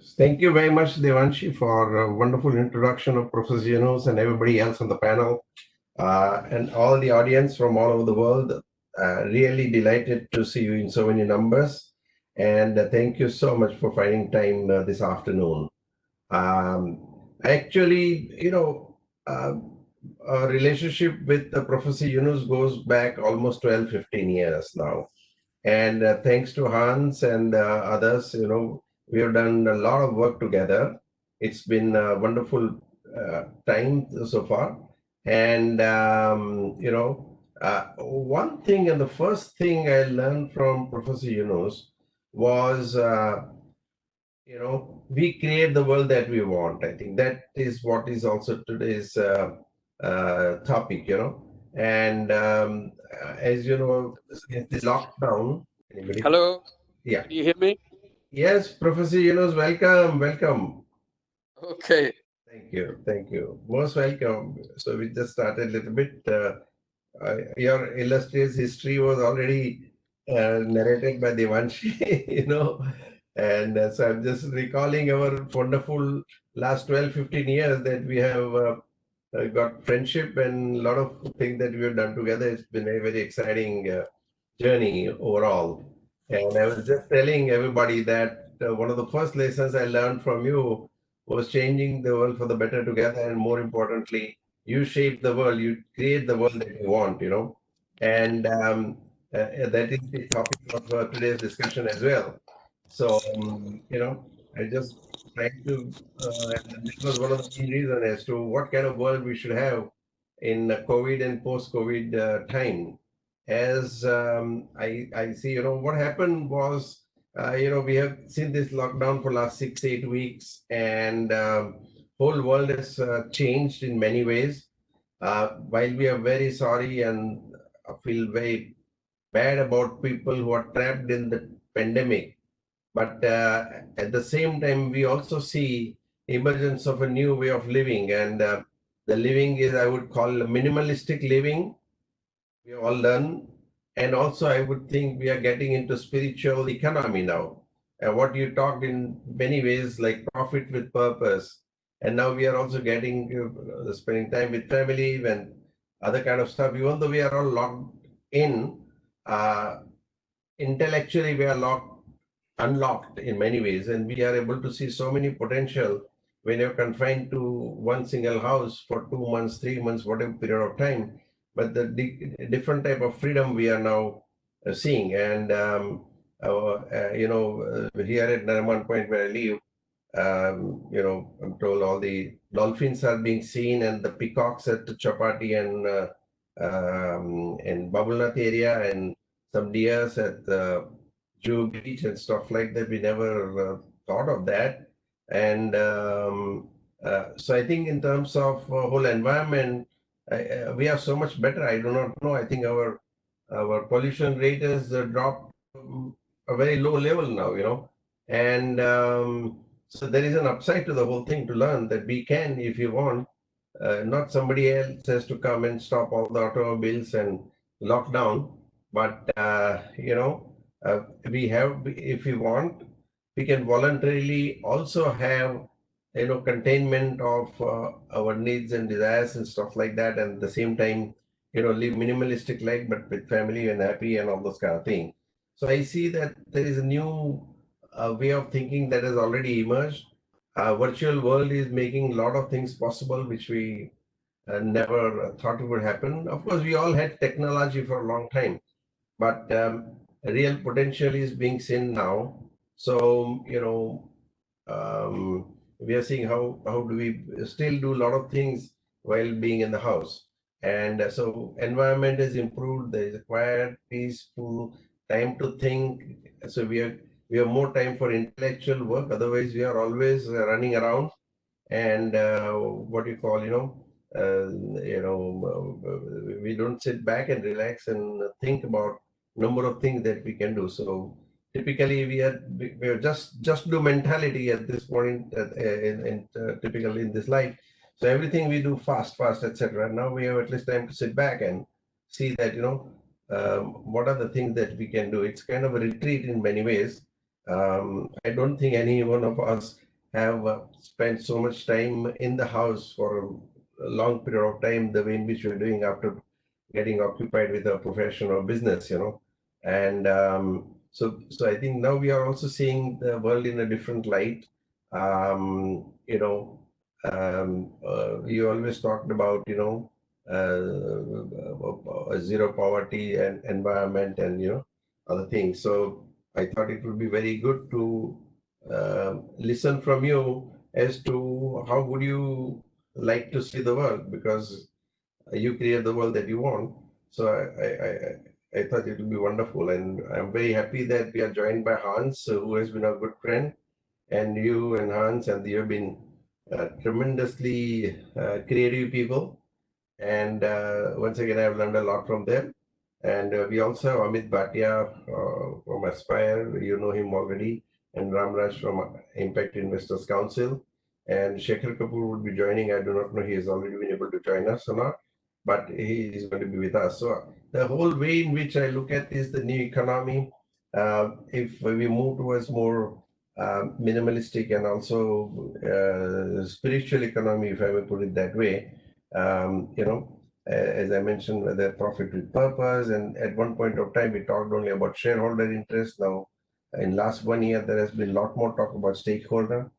Thank you very much, Devanshi, for a wonderful introduction of Professor Yunus and everybody else on the panel and all the audience from all over the world. Really delighted to see you in so many numbers. And thank you so much for finding time this afternoon. Actually, our relationship with Professor Yunus goes back almost 12, 15 years now. And thanks to Hans and others, we have done a lot of work together. It's been a wonderful time so far. And, one thing and the first thing I learned from Professor Yunus was, we create the world that we want. I think that is what is also today's topic, And as you know, since the lockdown, anybody? Hello. Yeah. Can you hear me? Yes, Professor Yunus, welcome. Okay. Thank you. Most welcome. So we just started a little bit. Your illustrious history was already narrated by Devanshi, and so I'm just recalling our wonderful last 12, 15 years that we have got friendship and a lot of things that we have done together. It's been a very exciting journey overall. And I was just telling everybody that one of the first lessons I learned from you was changing the world for the better together. And more importantly, you shape the world, you create the world that you want, And that is the topic of today's discussion as well. So, I just trying to, and this was one of the key reasons as to what kind of world we should have in COVID and post-COVID time. As I see, what happened was, we have seen this lockdown for last 6, 8 weeks, and whole world has changed in many ways. While we are very sorry and feel very bad about people who are trapped in the pandemic, but at the same time, we also see emergence of a new way of living, and the living is, I would call, minimalistic living. We all learn, and also I would think we are getting into spiritual economy now. What you talked in many ways, like profit with purpose, and now we are also getting spending time with family and other kind of stuff. Even though we are all locked in, uh, intellectually we are unlocked in many ways, and we are able to see so many potential when you're confined to one single house for 2 months, 3 months, whatever period of time. But the different type of freedom we are now seeing, and here at Nariman Point where I live, I'm told all the dolphins are being seen, and the peacocks at Chapati and in Babulnath area, and some deers at the Jew Beach and stuff like that. We never thought of that. And so I think in terms of whole environment, we are so much better. I do not know. I think our pollution rate has dropped a very low level now, and so there is an upside to the whole thing to learn that we can, if you want, not somebody else has to come and stop all the automobiles and lock down, but we have, if we want, we can voluntarily also have containment of our needs and desires and stuff like that, and at the same time live minimalistic life but with family and happy and all those kind of things. So I see that there is a new way of thinking that has already emerged. Virtual world is making a lot of things possible which we never thought it would happen. Of course, we all had technology for a long time, but real potential is being seen now. So, we are seeing how do we still do a lot of things while being in the house. And so environment is improved. There is a quiet, peaceful time to think. So we have more time for intellectual work. Otherwise, we are always running around and what you call, we don't sit back and relax and think about number of things that we can do. So typically we are just do mentality at this point typically in this life. So everything we do fast, etc. Now we have at least time to sit back and see that what are the things that we can do. It's kind of a retreat in many ways. I don't think any one of us have spent so much time in the house for a long period of time, the way in which we're doing after getting occupied with a profession or business, and so I think now we are also seeing the world in a different light. You always talked about, zero poverty and environment and, other things. So I thought it would be very good to listen from you as to how would you like to see the world, because you create the world that you want. So I thought it would be wonderful, and I'm very happy that we are joined by Hans, who has been a good friend, and you and Hans, and you have been tremendously creative people. And once again, I've learned a lot from them. And we also have Amit Bhatia from Aspire, you know him already, and Ramraj from Impact Investors Council. And Shekhar Kapur would be joining. I do not know he has already been able to join us or not, but he is going to be with us. So the whole way in which I look at is the new economy. If we move towards more minimalistic and also spiritual economy, if I may put it that way, as I mentioned, the profit with purpose. And at one point of time, we talked only about shareholder interest. Now, in last 1 year, there has been a lot more talk about stakeholder.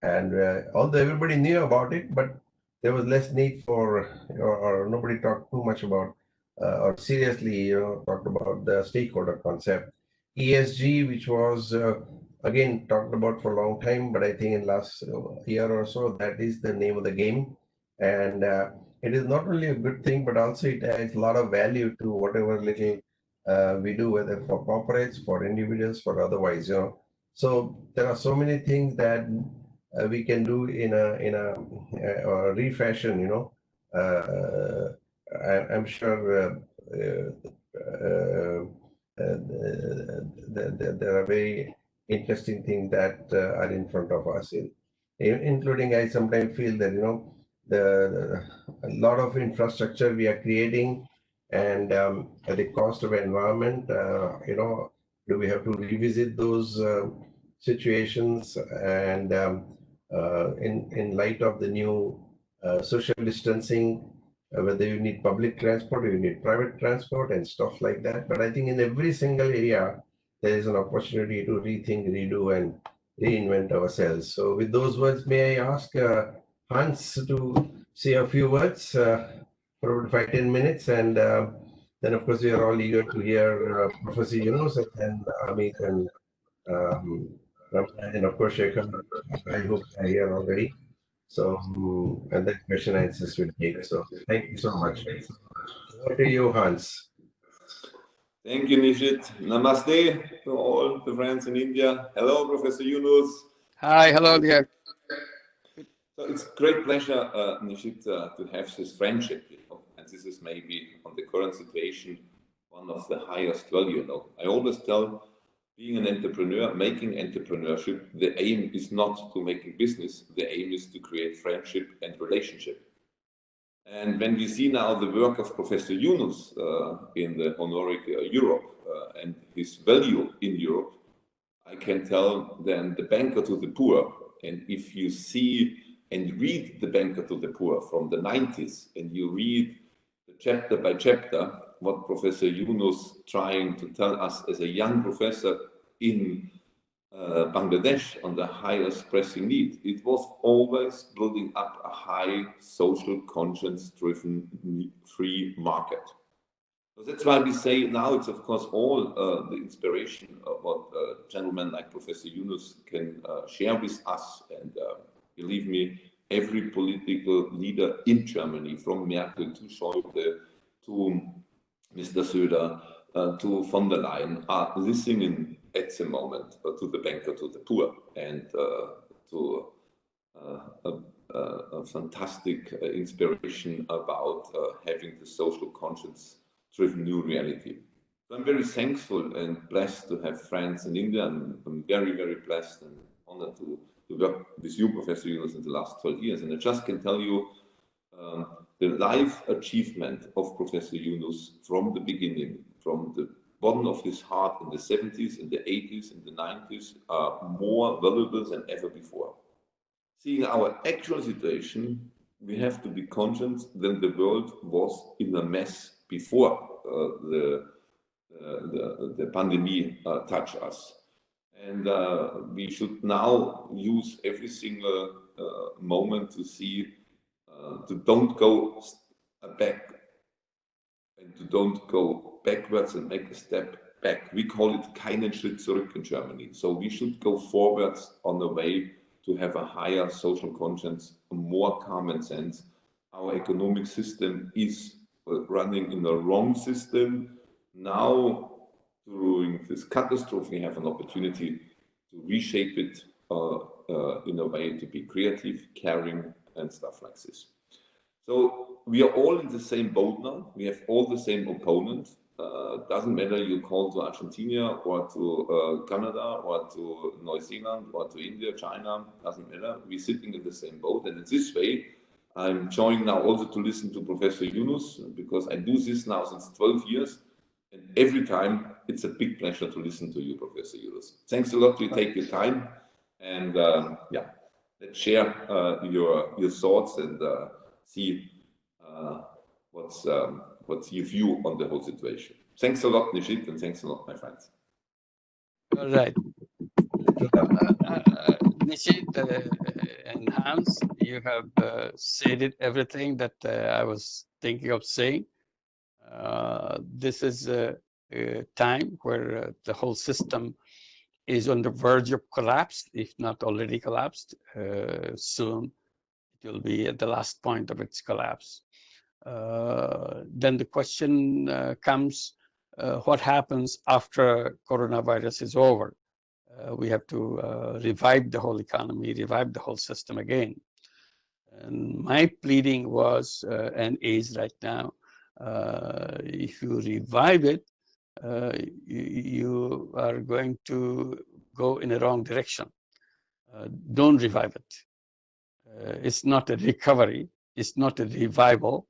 And although everybody knew about it, but there was less need for, or nobody talked too much about, or seriously, talked about the stakeholder concept. ESG, which was again talked about for a long time, but I think in last year or so, that is the name of the game. And it is not only a good thing, but also it adds a lot of value to whatever little we do, whether for corporates, for individuals, for otherwise. So there are so many things that we can do in a refashion. I'm sure there are very interesting things that are in front of us, including I sometimes feel that a lot of infrastructure we are creating, and at the cost of environment. Do we have to revisit those situations? And in light of the new social distancing, whether you need public transport or you need private transport and stuff like that. But I think in every single area, there is an opportunity to rethink, redo, and reinvent ourselves. So with those words, may I ask Hans to say a few words for 5-10 minutes, and then of course we are all eager to hear Professor Yunus and Amit and and of course Shekhar. I hope I hear already. So and then question answers will take. So thank you so much. Over to you, Hans. Thank you, Nishith. Namaste to all the friends in India. Hello, Professor Yunus. Hi, hello there. So it's a great pleasure, Nishith, to have this friendship, and this is maybe on the current situation one of the highest value. I always tell, being an entrepreneur, making entrepreneurship, the aim is not to make a business. The aim is to create friendship and relationship. And when we see now the work of Professor Yunus in the Honoric Europe and his value in Europe, I can tell then the banker to the poor. And if you see and read the banker to the poor from the 90s, and you read the chapter by chapter, what Professor Yunus trying to tell us as a young professor in Bangladesh on the highest pressing need, it was always building up a high social conscience-driven free market. So that's why we say now it's of course all the inspiration of what gentlemen like Professor Yunus can share with us. And believe me, every political leader in Germany, from Merkel to Schäuble to Mr. Söder to von der Leyen, are listening at the moment to the banker to the poor, and to a fantastic inspiration about having the social conscience-driven new reality. So I'm very thankful and blessed to have friends in India, and I'm very, very blessed and honored to work with you, Professor Yunus, in the last 12 years. And I just can tell you the life achievement of Professor Yunus from the beginning, from the bottom of his heart in the 70s, in the 80s, in the 90s, are more valuable than ever before. seeing our actual situation, we have to be conscious that the world was in a mess before the pandemic touched us. And we should now use every single moment to see, to don't go back and to don't go backwards and make a step back. We call it keinen Schritt zurück in Germany. So we should go forwards on the way to have a higher social conscience, a more common sense. Our economic system is running in the wrong system. Now, during this catastrophe, we have an opportunity to reshape it in a way to be creative, caring, and stuff like this. So we are all in the same boat now. We have all the same opponent. Doesn't matter you call to Argentina or to Canada or to New Zealand or to India, China, doesn't matter. We're sitting in the same boat. And in this way, I'm joining now also to listen to Professor Yunus, because I do this now since 12 years. And every time it's a big pleasure to listen to you, Professor Yunus. Thanks a lot to take your time. And yeah, let's share your thoughts and see what's your view on the whole situation. Thanks a lot, Nishith, and thanks a lot, my friends. All right. Nishith and Hans, you have said everything that I was thinking of saying. This is a time where the whole system is on the verge of collapse, if not already collapsed. Soon it will be at the last point of its collapse. Then the question comes, what happens after coronavirus is over? We have to revive the whole economy, revive the whole system again. And my pleading was, and is right now, if you revive it, you are going to go in a wrong direction. Don't revive it. It's not a recovery. It's not a revival.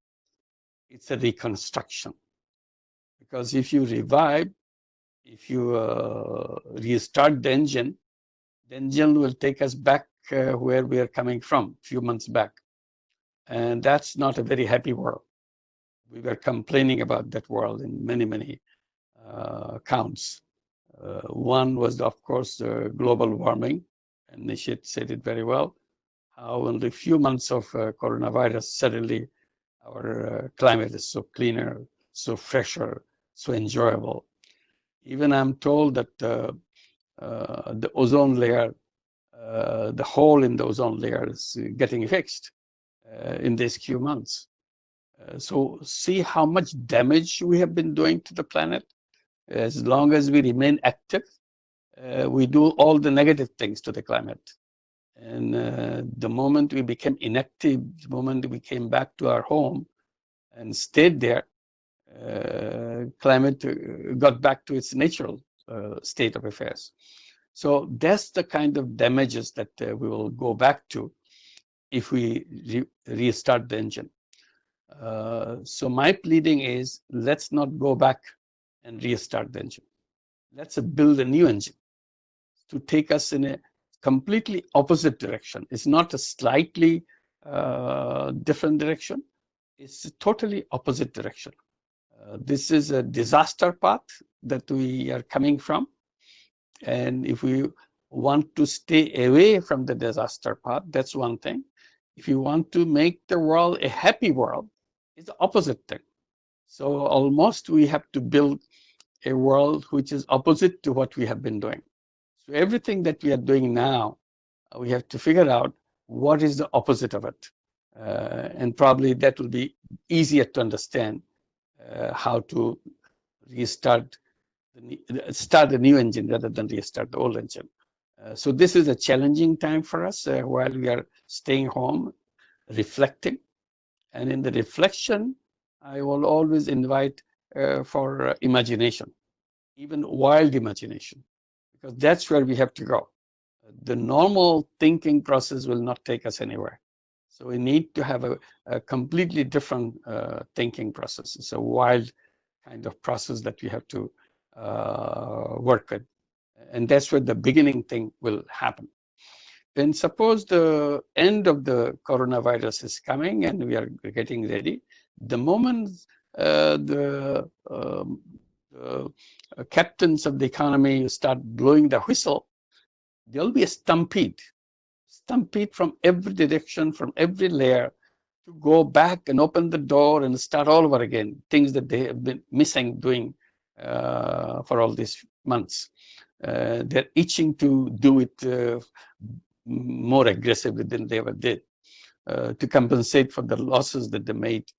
It's a reconstruction. Because if you revive, if you restart the engine will take us back where we are coming from a few months back. And that's not a very happy world. We were complaining about that world in many, many counts. One was, of course, global warming, and Nishith said it very well, how in a few months of coronavirus, suddenly our climate is so cleaner, so fresher, so enjoyable. Even I'm told that the ozone layer, the hole in the ozone layer is getting fixed in these few months. So see how much damage we have been doing to the planet. As long as we remain active, we do all the negative things to the climate. And the moment we became inactive, the moment we came back to our home and stayed there, climate got back to its natural state of affairs. So that's the kind of damages that we will go back to if we restart the engine. So my pleading is, let's not go back and restart the engine. Let's build a new engine to take us in a completely opposite direction. It's not a slightly different direction. It's a totally opposite direction. This is a disaster path that we are coming from. And if we want to stay away from the disaster path, that's one thing. If you want to make the world a happy world, it's the opposite thing. So almost we have to build a world which is opposite to what we have been doing. So everything that we are doing now, we have to figure out what is the opposite of it. And probably that will be easier to understand how to restart, start a new engine rather than restart the old engine. So this is a challenging time for us while we are staying home, reflecting. And in the reflection, I will always invite for imagination, even wild imagination, because that's where we have to go. The normal thinking process will not take us anywhere. So we need to have a completely different thinking process. It's a wild kind of process that we have to work with. And that's where the beginning thing will happen. And suppose the end of the coronavirus is coming and we are getting ready. The moment the captains of the economy start blowing the whistle, there'll be a stampede from every direction, from every layer, to go back and open the door and start all over again, things that they have been missing doing for all these months. They're itching to do it more aggressively than they ever did, to compensate for the losses that they made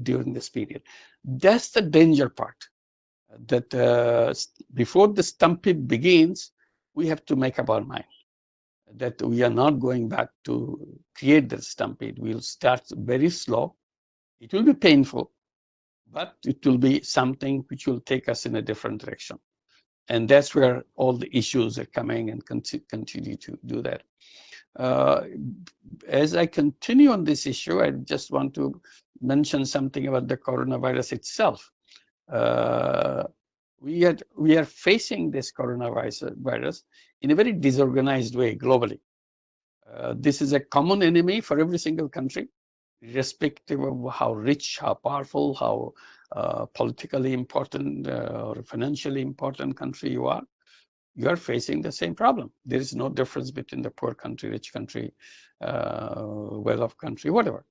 during this period. That's the danger part, that before the stampede begins, we have to make up our mind that we are not going back to create the stampede. We'll start very slow. It will be painful, but it will be something which will take us in a different direction. And that's where all the issues are coming and continue to do that. As I continue on this issue, I just want to mention something about the coronavirus itself. We are facing this coronavirus in a very disorganized way globally. This is a common enemy for every single country, irrespective of how rich, how powerful, how politically important or financially important country you are facing the same problem. There is no difference between the poor country, rich country, well-off country, whatever.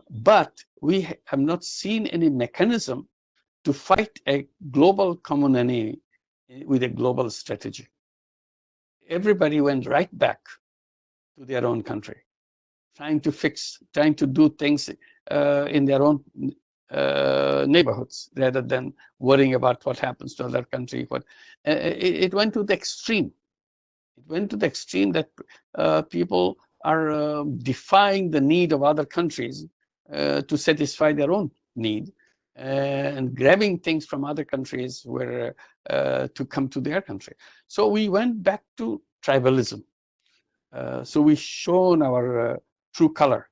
But we have not seen any mechanism to fight a global common enemy with a global strategy. Everybody went right back to their own country, trying to do things in their own neighborhoods rather than worrying about what happens to other country. It went to the extreme. It went to the extreme that people are defying the need of other countries to satisfy their own need, and grabbing things from other countries where to come to their country. So we went back to tribalism. So we've shown our true color,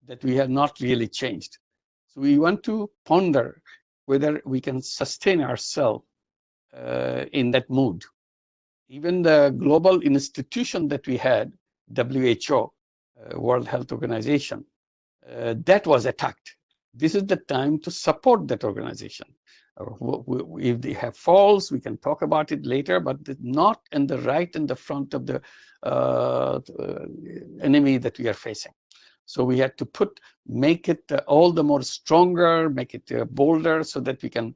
that we have not really changed. So we want to ponder whether we can sustain ourselves in that mood. Even the global institution that we had, WHO, World Health Organization, that was attacked. This is the time to support that organization. If they have faults, we can talk about it later, but not in the right in the front of the enemy that we are facing. So we had to make it all the more stronger, make it bolder, so that we can,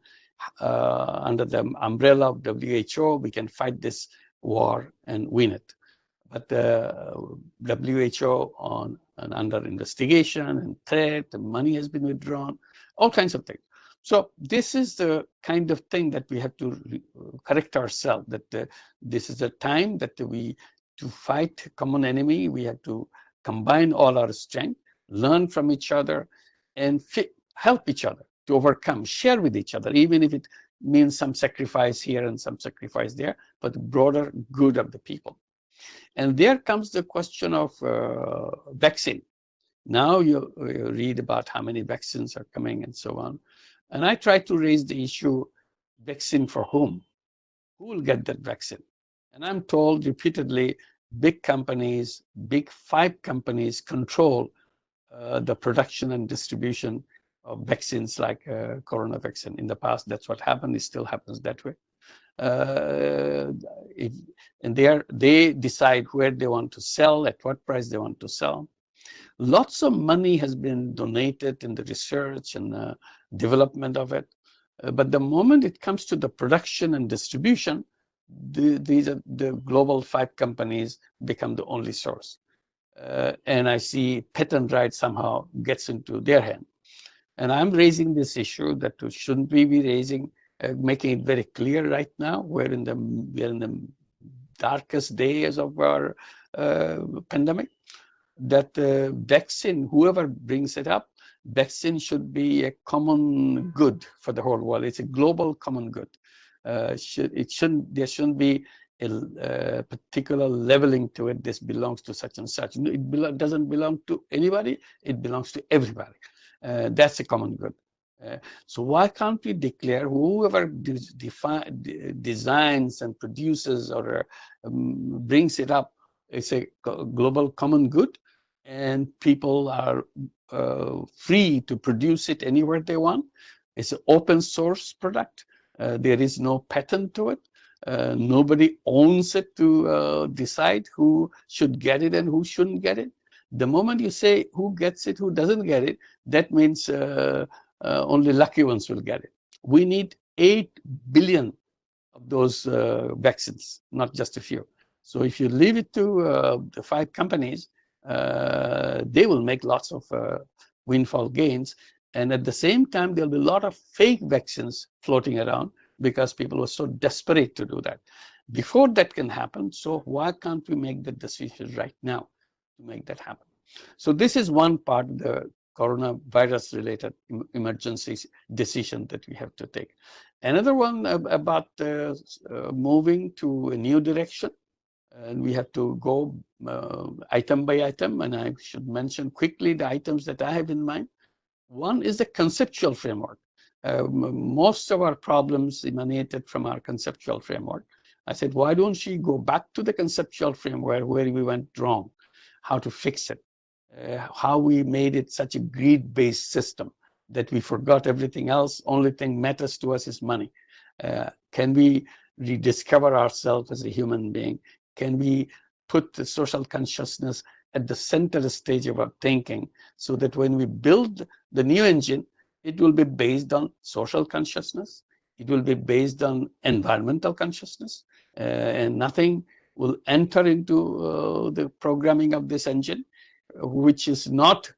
under the umbrella of WHO, we can fight this war and win it. But WHO under investigation and threat, the money has been withdrawn, all kinds of things. So this is the kind of thing that we have to correct ourselves, that this is the time that to fight common enemy, we have to combine all our strength, learn from each other, and help each other to overcome, share with each other, even if it means some sacrifice here and some sacrifice there, but the broader good of the people. And there comes the question of vaccine. Now you read about how many vaccines are coming and so on. And I try to raise the issue, vaccine for whom? Who will get that vaccine? And I'm told repeatedly, big companies, big 5 companies control the production and distribution of vaccines like corona vaccine. In the past, that's what happened. It still happens that way. And they decide where they want to sell, at what price they want to sell. Lots of money has been donated in the research and development of it. But the moment it comes to the production and distribution, the global 5 companies become the only source. And I see patent rights somehow gets into their hand. And I'm raising this issue that shouldn't we be raising, making it very clear right now. We're in the darkest days of our pandemic. That vaccine, whoever brings it up, vaccine should be a common good for the whole world. It's a global common good. There shouldn't be a particular leveling to it. This belongs to such and such. It doesn't belong to anybody. It belongs to everybody. That's a common good. So why can't we declare whoever designs and produces or brings it up It's a global common good, and people are free to produce it anywhere they want. It's an open source product. There is no patent to it. Nobody owns it to decide who should get it and who shouldn't get it. The moment you say who gets it, who doesn't get it, that means only lucky ones will get it. We need 8 billion of those vaccines, not just a few. So if you leave it to the 5 companies, they will make lots of windfall gains. And at the same time, there'll be a lot of fake vaccines floating around because people are so desperate to do that. Before that can happen, so why can't we make the decision right now to make that happen? So this is one part of the coronavirus related emergency decision that we have to take. Another one about moving to a new direction. And we have to go item by item, and I should mention quickly the items that I have in mind. One is the conceptual framework. Most of our problems emanated from our conceptual framework. I said, why don't she go back to the conceptual framework where we went wrong, how to fix it, how we made it such a greed-based system that we forgot everything else, only thing matters to us is money. Can we rediscover ourselves as a human being? Can we put the social consciousness at the center stage of our thinking so that when we build the new engine, it will be based on social consciousness, it will be based on environmental consciousness, and nothing will enter into the programming of this engine, which is not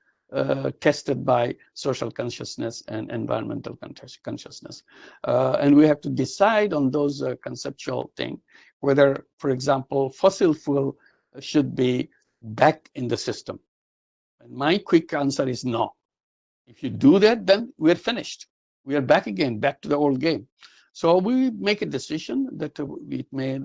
tested by social consciousness and environmental consciousness. And we have to decide on those conceptual things, whether, for example, fossil fuel should be back in the system. And my quick answer is no. If you do that, then we're finished. We are back again, back to the old game. So we make a decision that it may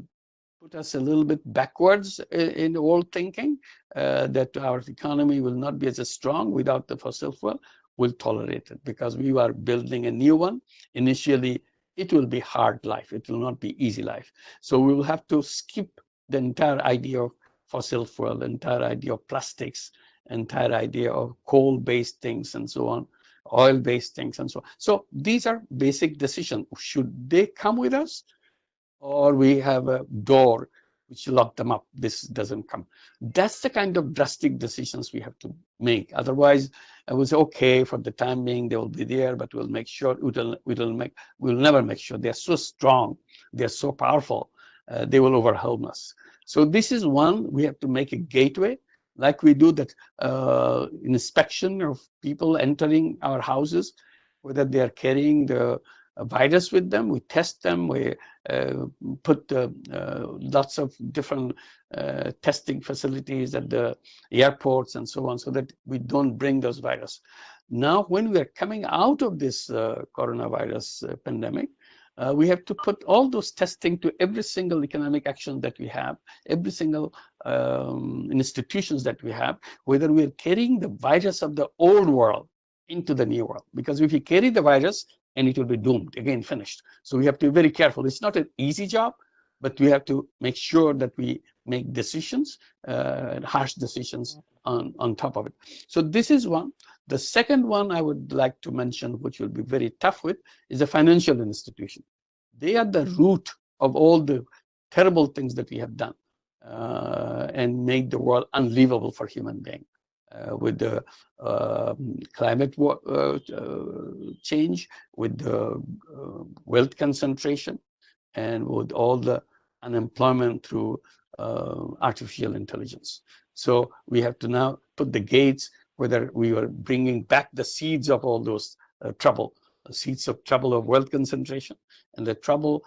put us a little bit backwards in the old thinking, that our economy will not be as strong without the fossil fuel. We'll tolerate it because we are building a new one. Initially, it will be hard life. It will not be easy life. So we will have to skip the entire idea of fossil fuel, the entire idea of plastics, entire idea of coal-based things and so on, oil-based things and so on. So these are basic decisions. Should they come with us, or we have a door which lock them up? This doesn't come. That's the kind of drastic decisions we have to make. Otherwise, I was okay for the time being. They will be there, but we'll make sure we'll never make sure. They're so strong, they're so powerful, they will overwhelm us. So this is one. We have to make a gateway, like we do that inspection of people entering our houses, whether they are carrying the virus with them. We test them. We put lots of different testing facilities at the airports and so on, so that we don't bring those viruses. Now, when we are coming out of this coronavirus pandemic, we have to put all those testing to every single economic action that we have, every single institutions that we have, whether we're carrying the virus of the old world into the new world. Because if you carry the virus, and it will be doomed, again, finished. So we have to be very careful. It's not an easy job, but we have to make sure that we make decisions, harsh decisions on top of it. So this is one. The second one I would like to mention, which will be very tough with, is the financial institution. They are the root of all the terrible things that we have done and made the world unlivable for human beings. With the climate change, with the wealth concentration, and with all the unemployment through artificial intelligence. So we have to now put the gates, whether we are bringing back the seeds of all those trouble, the seeds of trouble of wealth concentration, and the trouble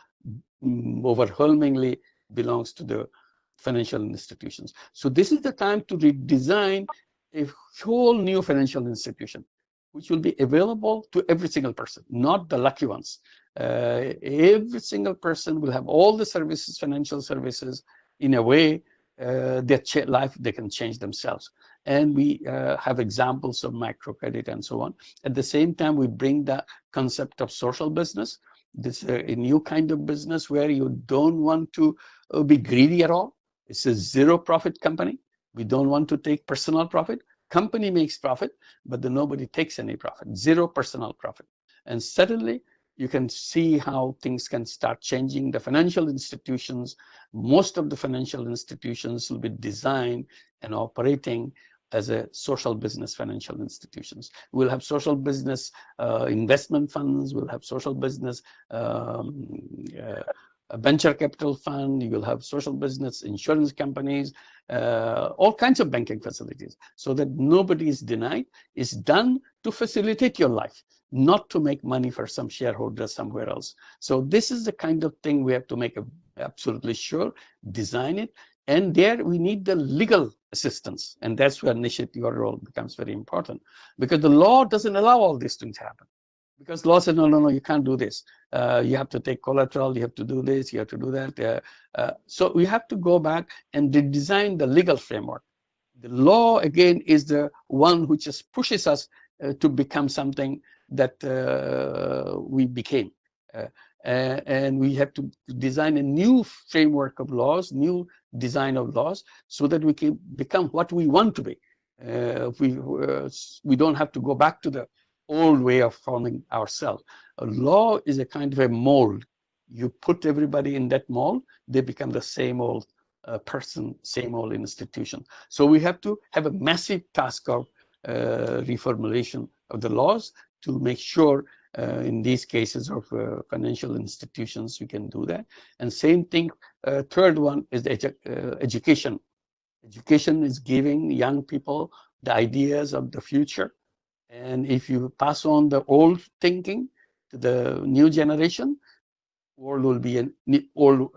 overwhelmingly belongs to the financial institutions. So this is the time to redesign a whole new financial institution, which will be available to every single person, not the lucky ones. Every single person will have all the services, financial services, in a way their life, they can change themselves. And we have examples of microcredit and so on. At the same time, we bring the concept of social business. This is a new kind of business where you don't want to be greedy at all. It's a zero profit company. We don't want to take personal profit. Company makes profit, but then nobody takes any profit, zero personal profit. And suddenly you can see how things can start changing. The financial institutions, most of the financial institutions will be designed and operating as a social business financial institutions. We'll have social business investment funds, we'll have social business venture capital fund, you will have social business insurance companies, all kinds of banking facilities, so that nobody is denied. It's done to facilitate your life, not to make money for some shareholder somewhere else. So this is the kind of thing we have to make absolutely sure, design it, and there we need the legal assistance. And that's where, Nishith, your role becomes very important, because the law doesn't allow all these things to happen. Because law says, no, you can't do this. You have to take collateral, you have to do this, you have to do that. So we have to go back and redesign the legal framework. The law, again, is the one which just pushes us to become something that we became. And we have to design a new framework of laws, new design of laws, so that we can become what we want to be. We don't have to go back to the old way of forming ourselves. A law is a kind of a mold. You put everybody in that mold, they become the same old person, same old institution. So we have to have a massive task of reformulation of the laws to make sure in these cases of financial institutions, we can do that. And same thing, third one is the education. Education is giving young people the ideas of the future. And if you pass on the old thinking to the new generation, world will be an old,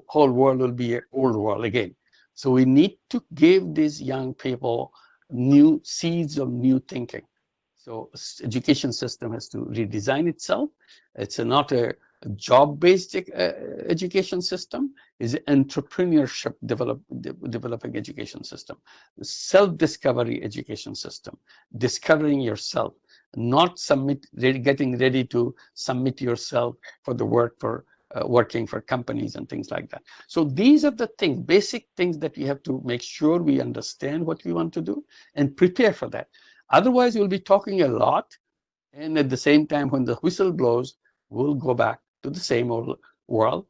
whole world will be an old world again. So we need to give these young people new seeds of new thinking. So education system has to redesign itself. It's not a job-based education system. It's an entrepreneurship developing education system, self-discovery education system, discovering yourself, not getting ready to submit yourself for the work for working for companies and things like that. So these are the things, basic things that we have to make sure we understand what we want to do and prepare for that. Otherwise, we'll be talking a lot, and at the same time, when the whistle blows, we'll go back to the same old world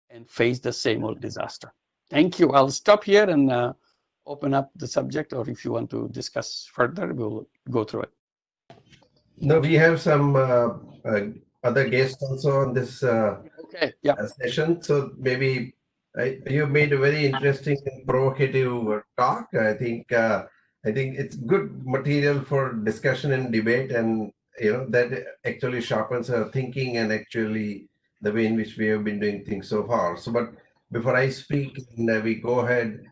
and face the same old disaster. Thank you. I'll stop here and open up the subject, or if you want to discuss further, we'll go through it. No, we have some other guests also on this session. So maybe you made a very interesting and provocative talk. I think it's good material for discussion and debate, and that actually sharpens our thinking and actually the way in which we have been doing things so far. So, but before I speak and we go ahead,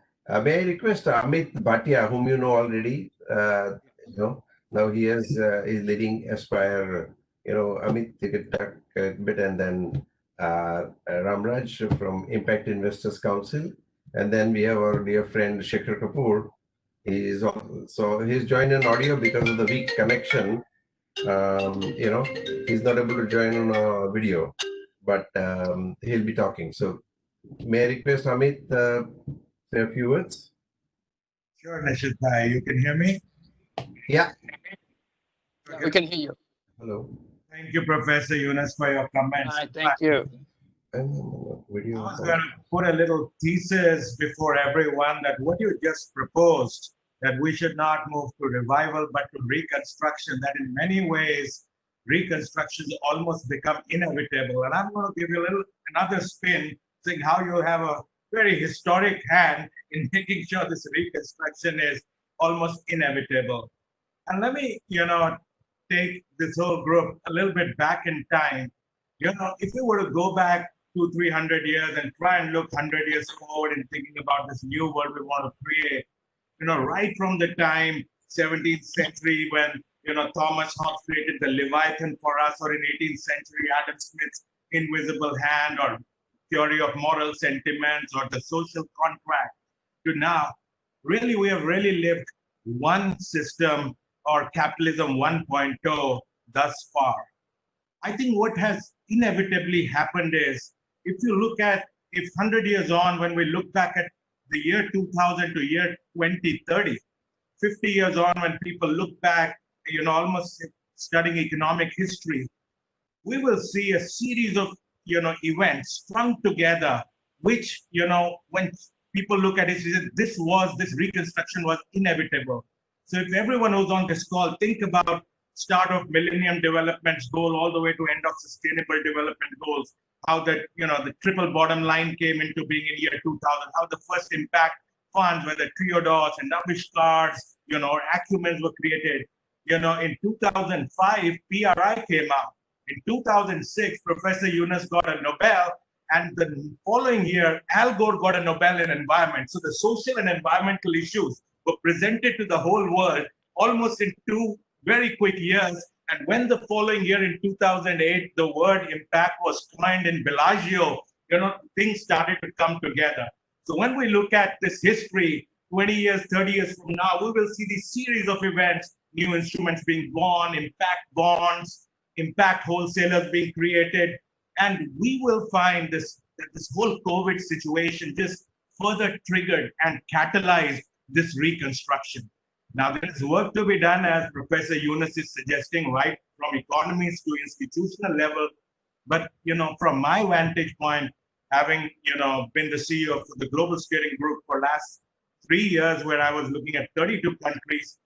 may I request Amit Bhatia, whom you know already, now he is leading Aspire. Amit, you could talk a bit, and then Ramraj from Impact Investors Council, and then we have our dear friend Shekhar Kapur. He's joined in audio because of the weak connection. He's not able to join on video, but he'll be talking. So may I request Amit say a few words? Sure, Nishith. You can hear me? Yeah. We can hear you. Hello. Thank you, Professor Yunus, for your comments. Hi, thank you. I was going to put a little thesis before everyone that what you just proposed, that we should not move to revival but to reconstruction, that in many ways reconstruction has almost become inevitable. And I'm going to give you another spin, saying how you have a very historic hand in making sure this reconstruction is almost inevitable. And let me, take this whole group a little bit back in time. If we were to go back 200-300 years and try and look 100 years forward in thinking about this new world we want to create, right from the time 17th century when, Thomas Hobbes created the Leviathan for us, or in 18th century, Adam Smith's invisible hand, or theory of moral sentiments, or the social contract, to now, really, we have really lived one system, or capitalism 1.0 thus far. I think what has inevitably happened is, if you look at, if 100 years on, when we look back at the year 2000 to year 2030, 50 years on, when people look back, almost studying economic history, we will see a series of, events strung together, which, when people look at it, this reconstruction was inevitable. So if everyone who's on this call, think about start of Millennium Development Goal all the way to end of Sustainable Development Goals, how the triple bottom line came into being in year 2000, how the first impact funds, whether Triodos and Avishkars, or Acumens were created. In 2005, PRI came out. In 2006, Professor Yunus got a Nobel, and the following year, Al Gore got a Nobel in environment. So the social and environmental issues were presented to the whole world almost in 2 very quick years. And when the following year in 2008, the word impact was coined in Bellagio, things started to come together. So when we look at this history, 20 years, 30 years from now, we will see this series of events, new instruments being born, impact bonds, impact wholesalers being created. And we will find that this whole COVID situation just further triggered and catalyzed this reconstruction. Now, there is work to be done, as Professor Yunus is suggesting, right from economies to institutional level. But, from my vantage point, having, been the CEO of the Global Steering Group for last 3 years, where I was looking at 32 countries,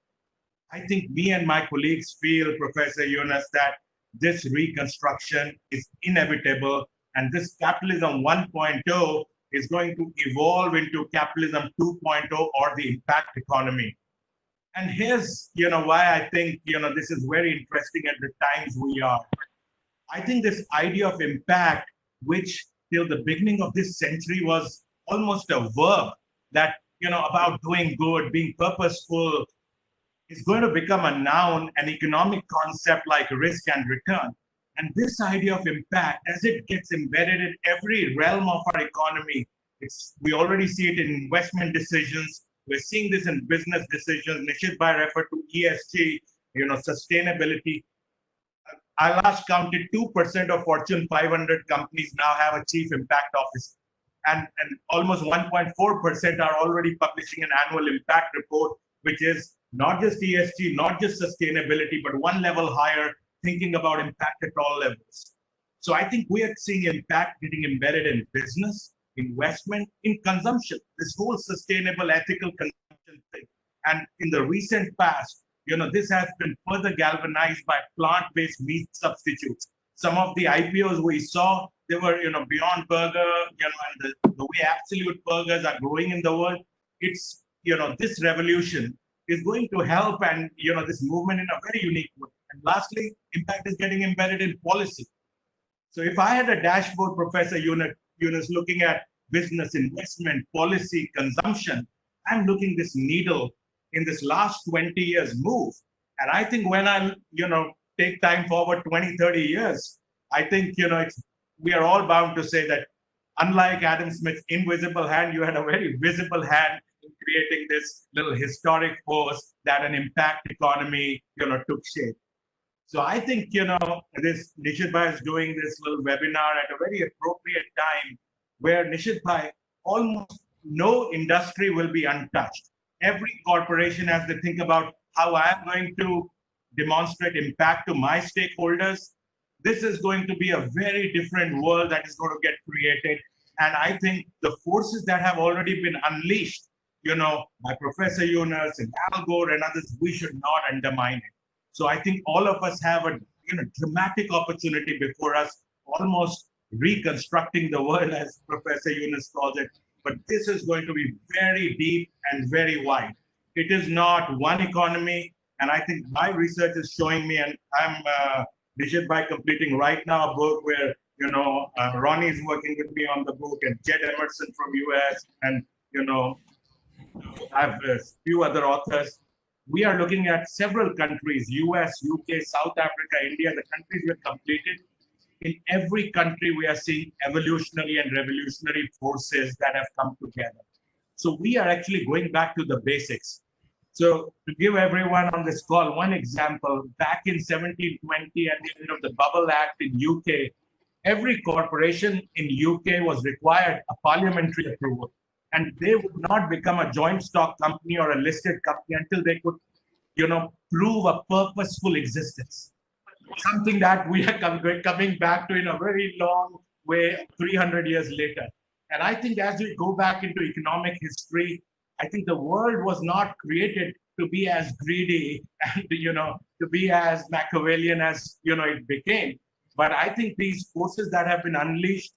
I think me and my colleagues feel, Professor Yunus, that this reconstruction is inevitable, and this capitalism 1.0 is going to evolve into capitalism 2.0 or the impact economy. And here's, why I think, this is very interesting at the times we are. I think this idea of impact, which till the beginning of this century was almost a verb that, about doing good, being purposeful, is going to become a noun, an economic concept like risk and return. And this idea of impact, as it gets embedded in every realm of our economy, we already see it in investment decisions. We're seeing this in business decisions. Nishith referred to ESG, sustainability. I last counted 2% of Fortune 500 companies now have a chief impact officer. And almost 1.4% are already publishing an annual impact report, which is not just ESG, not just sustainability, but one level higher, thinking about impact at all levels. So I think we are seeing impact getting embedded in business, investment, in consumption, this whole sustainable, ethical consumption thing. And in the recent past, this has been further galvanized by plant-based meat substitutes. Some of the IPOs we saw, they were, Beyond Burger, and the way absolute burgers are growing in the world. It's, this revolution is going to help, and, this movement in a very unique way. And lastly, impact is getting embedded in policy. So if I had a dashboard, Professor Yunus, looking at business, investment, policy, consumption, I'm looking this needle in this last 20 years move. And I think when I, take time forward 20, 30 years, I think, we are all bound to say that unlike Adam Smith's invisible hand, you had a very visible hand in creating this little historic force that an impact economy, took shape. So I think, this Nishith is doing this little webinar at a very appropriate time where Nishith, almost no industry will be untouched. Every corporation has to think about how I'm going to demonstrate impact to my stakeholders. This is going to be a very different world that is going to get created. And I think the forces that have already been unleashed, by Professor Yunus and Al Gore and others, we should not undermine it. So I think all of us have a dramatic opportunity before us, almost reconstructing the world, as Professor Yunus calls it. But this is going to be very deep and very wide. It is not one economy. And I think my research is showing me, and I'm Nishith completing right now a book where, Ronnie is working with me on the book, and Jed Emerson from US, and, I have a few other authors. We are looking at several countries, US, UK, South Africa, India, the countries we have completed. In every country, we are seeing evolutionary and revolutionary forces that have come together. So we are actually going back to the basics. So to give everyone on this call one example, back in 1720 at the end of the Bubble Act in UK, every corporation in UK was required a parliamentary approval. and they would not become a joint stock company or a listed company until they could, prove a purposeful existence. Something that we are coming back to in a very long way 300 years later. And I think as we go back into economic history, I think the world was not created to be as greedy and, to be as Machiavellian as, it became. But I think these forces that have been unleashed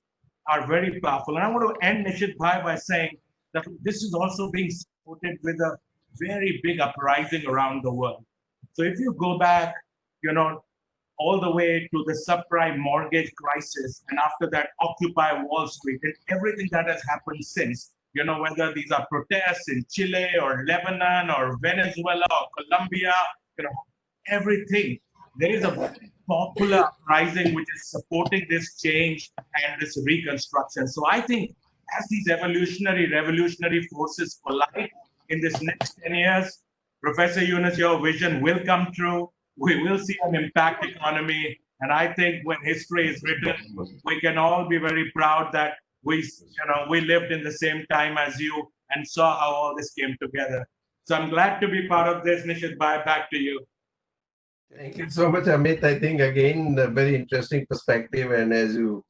are very powerful. And I want to end, Nishith Bhai, by saying that this is also being supported with a very big uprising around the world. So if you go back, all the way to the subprime mortgage crisis, and after that, Occupy Wall Street, and everything that has happened since, whether these are protests in Chile or Lebanon or Venezuela or Colombia, everything. There is a very popular uprising which is supporting this change and this reconstruction. So I think as these revolutionary forces collide in this next 10 years, Professor Yunus, your vision will come true. We will see an impact economy. And I think when history is written, we can all be very proud that we lived in the same time as you and saw how all this came together. So I'm glad to be part of this. Nishith Bhai, back to you. Thank you so much, Amit. I think, again, a very interesting perspective. And as you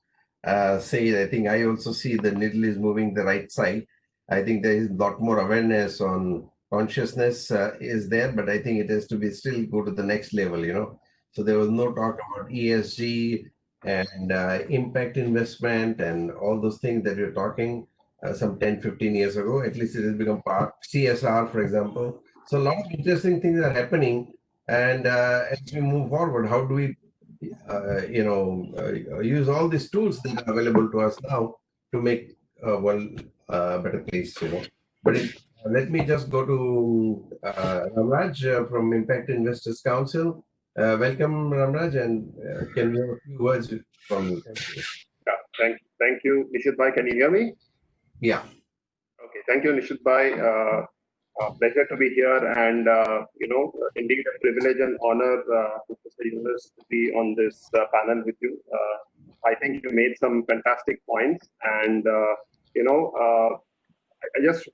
say, I think I also see the needle is moving the right side. I think there is a lot more awareness on consciousness is there, but I think it has to be still go to the next level, So there was no talk about ESG and impact investment and all those things that you're talking some 10, 15 years ago. At least it has become part, CSR, for example. So a lot of interesting things are happening. And as we move forward, how do we, use all these tools that are available to us now to make world a better place, But let me just go to Ramraj from Impact Investors Council. Welcome, Ramraj, and can we have a few words from you? Thank you. Yeah, thank you, Nishith Bhai. Can you hear me? Yeah. Okay, thank you, Nishith Bhai. Pleasure to be here, and indeed a privilege and honor, Professor Yunus, to be on this panel with you. I think you made some fantastic points, and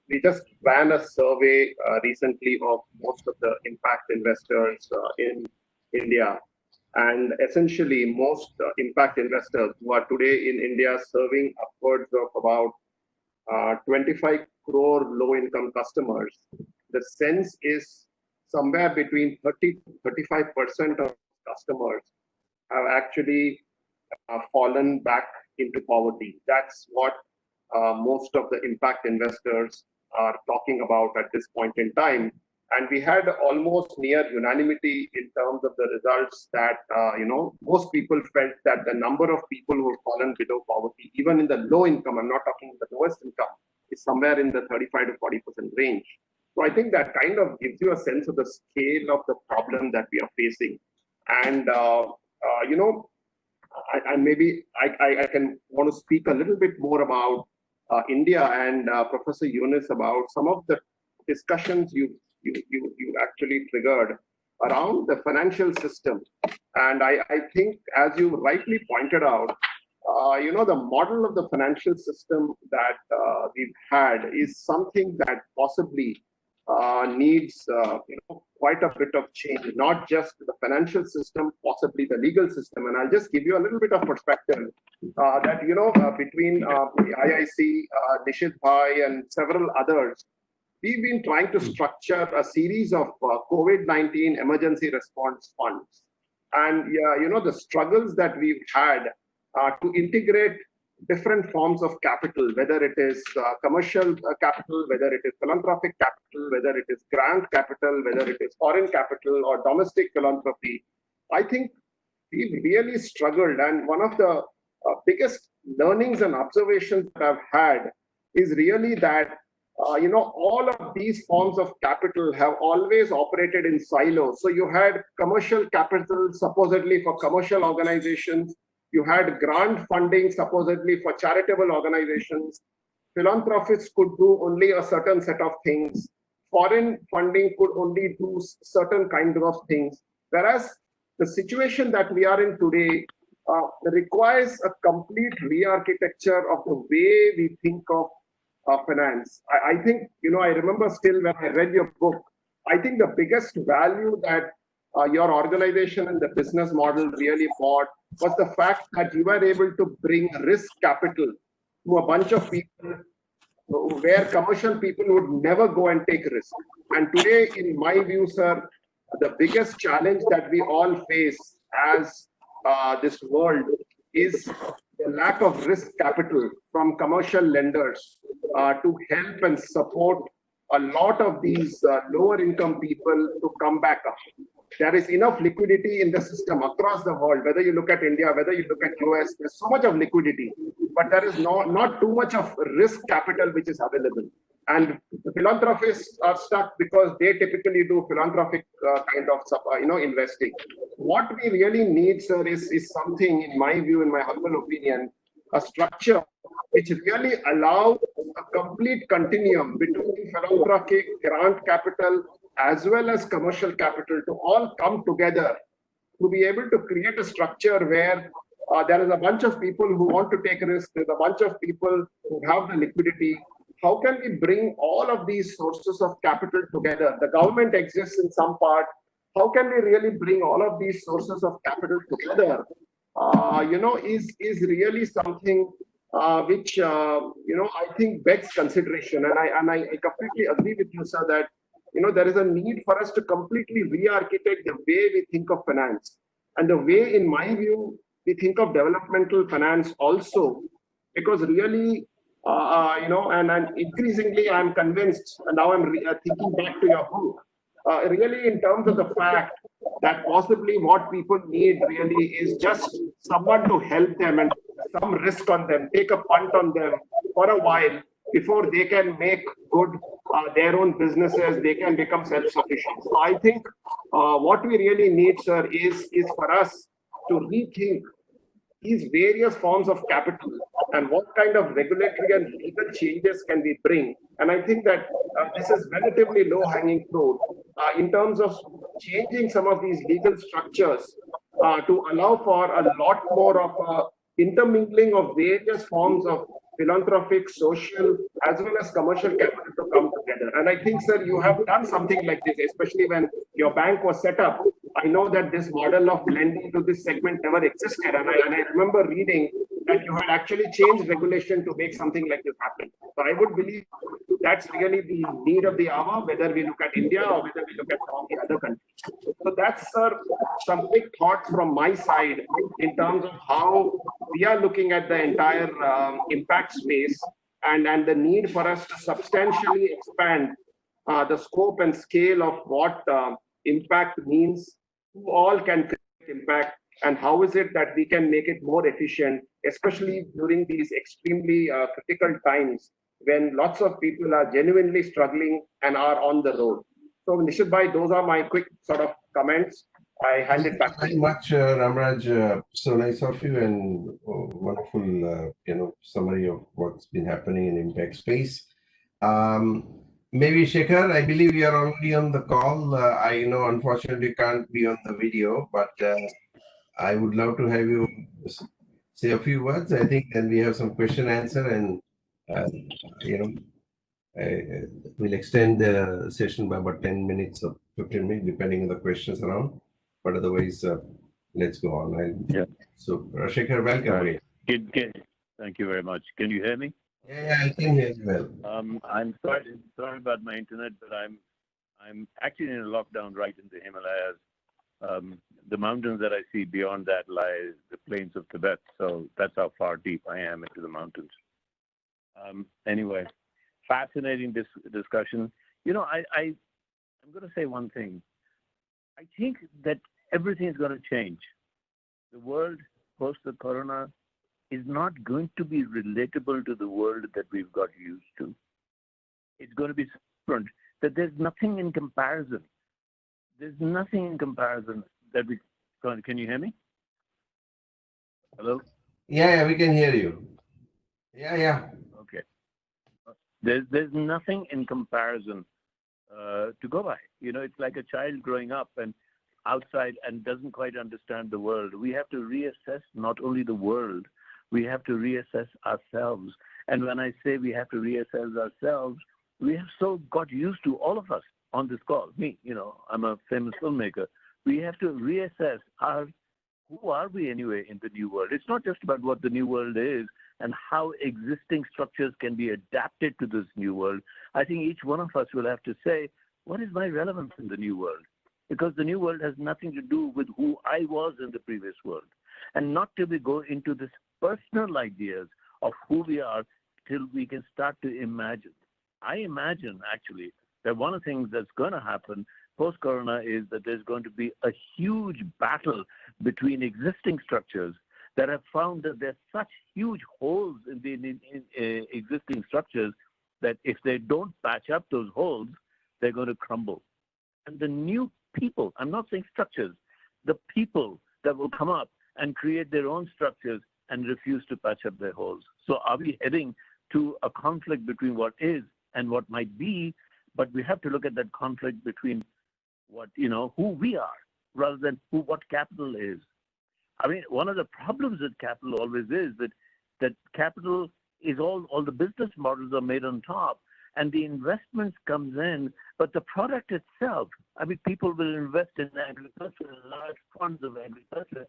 we just ran a survey recently of most of the impact investors in India, and essentially most impact investors who are today in India serving upwards of about 25 crore low-income customers. The sense is somewhere between 30 to 35% of customers have actually fallen back into poverty. That's what most of the impact investors are talking about at this point in time. And we had almost near unanimity in terms of the results that, most people felt that the number of people who have fallen below poverty, even in the low income, I'm not talking the lowest income, is somewhere in the 35 to 40% range. So I think that kind of gives you a sense of the scale of the problem that we are facing. And, I can want to speak a little bit more about India and Professor Yunus about some of the discussions you actually triggered around the financial system. And I think, as you rightly pointed out, the model of the financial system that we've had is something that possibly needs quite a bit of change, not just the financial system, possibly the legal system. And I'll just give you a little bit of perspective that, between the IIC, Nishith Bhai, and several others, we've been trying to structure a series of COVID-19 emergency response funds. And, the struggles that we've had to integrate different forms of capital, whether it is commercial capital, whether it is philanthropic capital, whether it is grant capital, whether it is foreign capital or domestic philanthropy. I think we've really struggled. And one of the biggest learnings and observations that I've had is really that all of these forms of capital have always operated in silos. So you had commercial capital supposedly for commercial organizations. You had grant funding supposedly for charitable organizations. Philanthropists could do only a certain set of things. Foreign funding could only do certain kinds of things. Whereas the situation that we are in today requires a complete re-architecture of the way we think of finance. I think, I remember still when I read your book, I think the biggest value that your organization and the business model really brought was the fact that you were able to bring risk capital to a bunch of people where commercial people would never go and take risk. And today, in my view, sir, the biggest challenge that we all face as this world is the lack of risk capital from commercial lenders to help and support a lot of these lower income people to come back up. There is enough liquidity in the system across the world, whether you look at India, whether you look at US, there's so much of liquidity, but there is not too much of risk capital which is available. And the philanthropists are stuck because they typically do philanthropic kind of investing. What we really need, sir, is something, in my view, in my humble opinion, a structure which really allows a complete continuum between philanthropic, grant capital, as well as commercial capital to all come together to be able to create a structure where there is a bunch of people who want to take risks, there's a bunch of people who have the liquidity. How can we bring all of these sources of capital together? The government exists in some part. How can we really bring all of these sources of capital together? Is really something which I think begs consideration. And I completely agree with you, sir, that there is a need for us to completely re-architect the way we think of finance and the way, in my view, we think of developmental finance also, because really, and increasingly I'm convinced, and now I'm thinking back to your book, really in terms of the fact that possibly what people need really is just someone to help them and some risk on them, take a punt on them for a while before they can make good their own businesses, they can become self-sufficient. So I think what we really need, sir, is for us to rethink these various forms of capital and what kind of regulatory and legal changes can we bring. And I think that this is relatively low-hanging fruit in terms of changing some of these legal structures to allow for a lot more of intermingling of various forms of philanthropic, social, as well as commercial capital to come together. And I think, sir, you have done something like this, especially when your bank was set up. I know that this model of lending to this segment never existed. And I remember reading that you had actually changed regulation to make something like this happen. So I would believe that's really the need of the hour, whether we look at India or whether we look at all the other countries. So that's, sir, some big thoughts from my side in terms of how we are looking at the entire impact space and the need for us to substantially expand the scope and scale of what impact means, who all can create impact, and how is it that we can make it more efficient, especially during these extremely critical times when lots of people are genuinely struggling and are on the road. So Nishith bhai, those are my quick sort of comments. I hand it back to you. Very much, Ramraj. So nice of you, and wonderful, summary of what's been happening in impact space. Maybe Shekhar, I believe you are already on the call. I know, unfortunately, can't be on the video, but I would love to have you say a few words. I think then we have some question answer, and we'll extend the session by about 10 minutes or 15 minutes, depending on the questions around. But otherwise, let's go on. So, Shekhar, welcome. Thank you very much. Can you hear me? Yeah, I can hear you well. I'm sorry about my internet, but I'm actually in a lockdown right in the Himalayas. The mountains that I see beyond that lie the plains of Tibet. So that's how far deep I am into the mountains. Anyway, fascinating discussion. I'm going to say one thing. I think that everything is going to change. The world post the corona is not going to be relatable to the world that we've got used to. It's going to be different. That there's nothing in comparison. There's nothing in comparison that we can you hear me? Hello? Yeah, we can hear you. Yeah. Okay. There's nothing in comparison to go by. It's like a child growing up and outside and doesn't quite understand the world. We have to reassess not only the world, we have to reassess ourselves. And when I say we have to reassess ourselves, we have so got used to, all of us on this call, me, I'm a famous filmmaker. We have to reassess who are we anyway in the new world? It's not just about what the new world is and how existing structures can be adapted to this new world. I think each one of us will have to say, what is my relevance in the new world? Because the new world has nothing to do with who I was in the previous world. And not till we go into this personal ideas of who we are till we can start to imagine. I imagine, actually, that one of the things that's going to happen post-corona is that there's going to be a huge battle between existing structures that have found that there's such huge holes in the existing structures that if they don't patch up those holes, they're going to crumble. And the new people, I'm not saying structures, the people that will come up and create their own structures and refuse to patch up their holes. So are we heading to a conflict between what is and what might be? But we have to look at that conflict between who we are rather than what capital is. I mean, one of the problems with capital always is that capital is all the business models are made on top and the investments comes in, but the product itself, I mean, people will invest in agriculture, large funds of agriculture,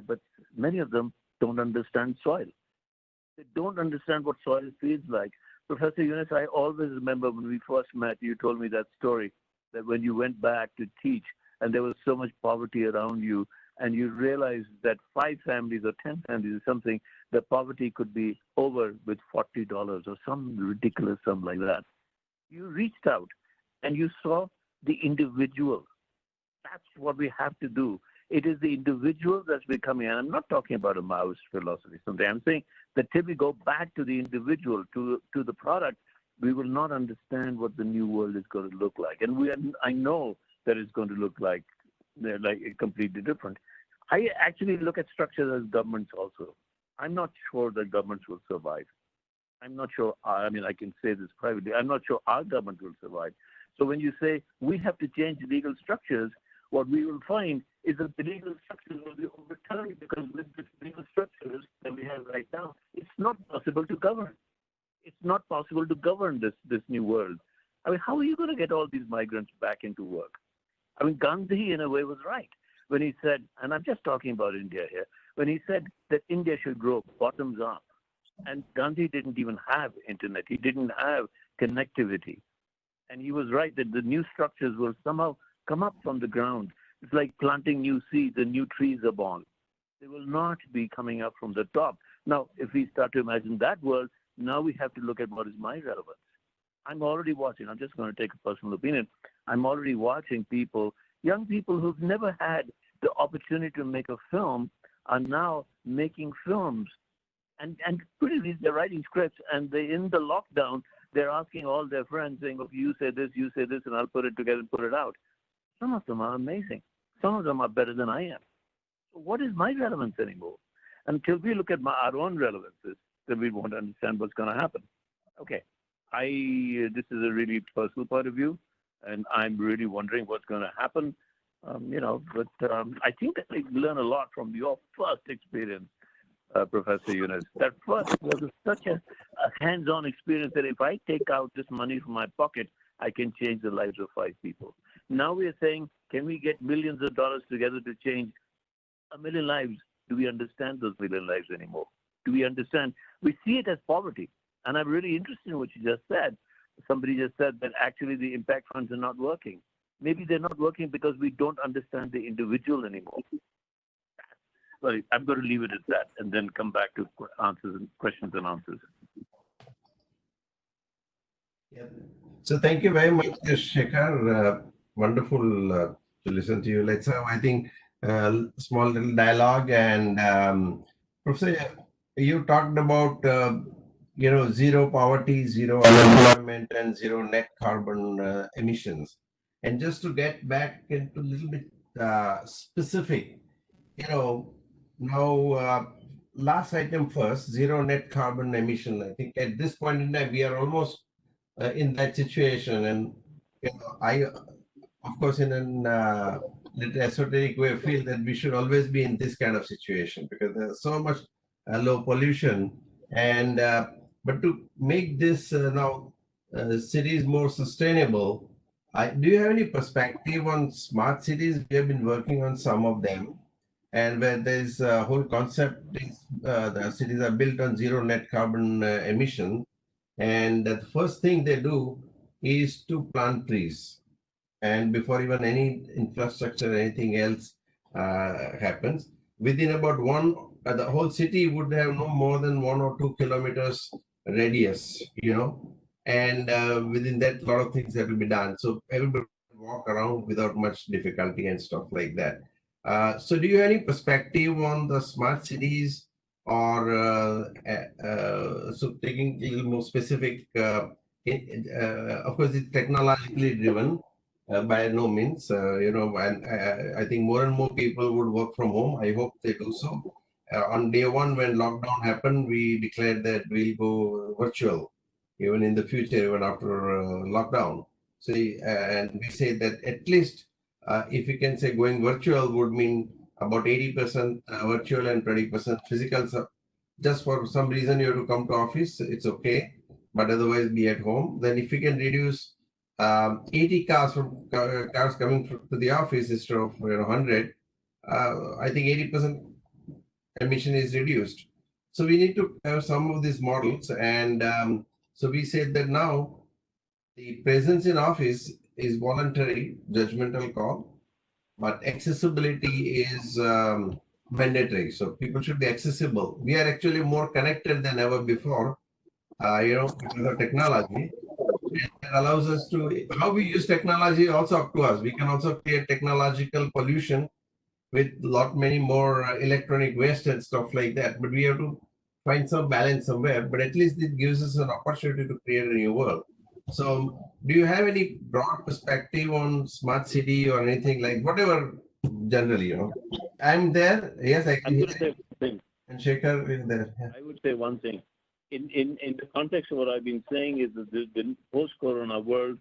but many of them don't understand soil. They don't understand what soil feels like. Professor Yunus, I always remember when we first met, you told me that story, that when you went back to teach and there was so much poverty around you and you realized that 5 families or 10 families or something, the poverty could be over with $40 or some ridiculous sum like that. You reached out and you saw the individual. That's what we have to do. It is the individual that's becoming, and I'm not talking about a Maoist philosophy someday. I'm saying that till we go back to the individual, to the product, we will not understand what the new world is going to look like. And I know that it's going to look like completely different. I actually look at structures as governments also. I'm not sure that governments will survive. I'm not sure, I mean, I can say this privately, I'm not sure our government will survive. So when you say we have to change legal structures, what we will find is that the legal structures will be overturned because with the legal structures that we have right now, it's not possible to govern. It's not possible to govern this new world. I mean, how are you going to get all these migrants back into work? I mean, Gandhi, in a way, was right when he said, and I'm just talking about India here, when he said that India should grow bottoms up. And Gandhi didn't even have internet. He didn't have connectivity. And he was right that the new structures will somehow come up from the ground. It's like planting new seeds and new trees are born. They will not be coming up from the top. Now, if we start to imagine that world, now we have to look at what is my relevance. I'm already watching, I'm just going to take a personal opinion. I'm already watching people, young people who've never had the opportunity to make a film are now making films. And pretty they're writing scripts, and in the lockdown, they're asking all their friends, saying, "Okay, you say this, and I'll put it together and put it out." Some of them are amazing. Some of them are better than I am. So what is my relevance anymore? Until we look at our own relevances, then we won't understand what's going to happen. Okay, this is a really personal point of view, and I'm really wondering what's going to happen. But I think that I learn a lot from your first experience. Professor Yunus, that first was such a hands-on experience that if I take out this money from my pocket, I can change the lives of 5 people. Now we are saying, can we get millions of dollars together to change 1 million lives? Do we understand those 1 million lives anymore? Do we understand? We see it as poverty. And I'm really interested in what you just said. Somebody just said that actually the impact funds are not working. Maybe they're not working because we don't understand the individual anymore. Sorry, I'm going to leave it at that and then come back to questions and answers. Yeah. So thank you very much, Shekhar. Wonderful to listen to you. Let's have, I think, small little dialogue. And Professor, you talked about, zero poverty, zero unemployment, and zero net carbon emissions. And just to get back into a little bit specific, now, last item first, zero net carbon emission. I think at this point in time, we are almost in that situation. And I, of course, in a little esoteric way, feel that we should always be in this kind of situation because there's so much low pollution, and but to make this now cities more sustainable, do you have any perspective on smart cities? We have been working on some of them, and where there's a whole concept is the cities are built on zero net carbon emission, and the first thing they do is to plant trees, and before even any infrastructure or anything else happens, within about the whole city would have no more than 1 or 2 kilometers radius, and within that, a lot of things have to be done. So everybody can walk around without much difficulty and stuff like that. So do you have any perspective on the smart cities, or so taking a little more specific, of course, it's technologically driven, by no means, and I think more and more people would work from home. I hope they do so. On day one, when lockdown happened, we declared that we'll go virtual, even in the future, even after lockdown. So, and we say that at least, if you can say going virtual would mean about 80% virtual and 20% physical. So just for some reason you have to come to office, it's okay, but otherwise be at home. Then if you can reduce 80 cars coming to the office instead of 100, I think 80% emission is reduced. So we need to have some of these models, and so we said that now the presence in office is voluntary, judgmental call, but accessibility is mandatory. So people should be accessible. We are actually more connected than ever before, because of technology. It allows us to, how we use technology also up to us. We can also create technological pollution with many more electronic waste and stuff like that. But we have to find some balance somewhere. But at least it gives us an opportunity to create a new world. So do you have any broad perspective on smart city or anything like whatever generally, I'm there. Yes, I can. I'm going to say one thing. And Shekhar is there. Yeah. I would say one thing. In the context of what I've been saying is that the post-corona world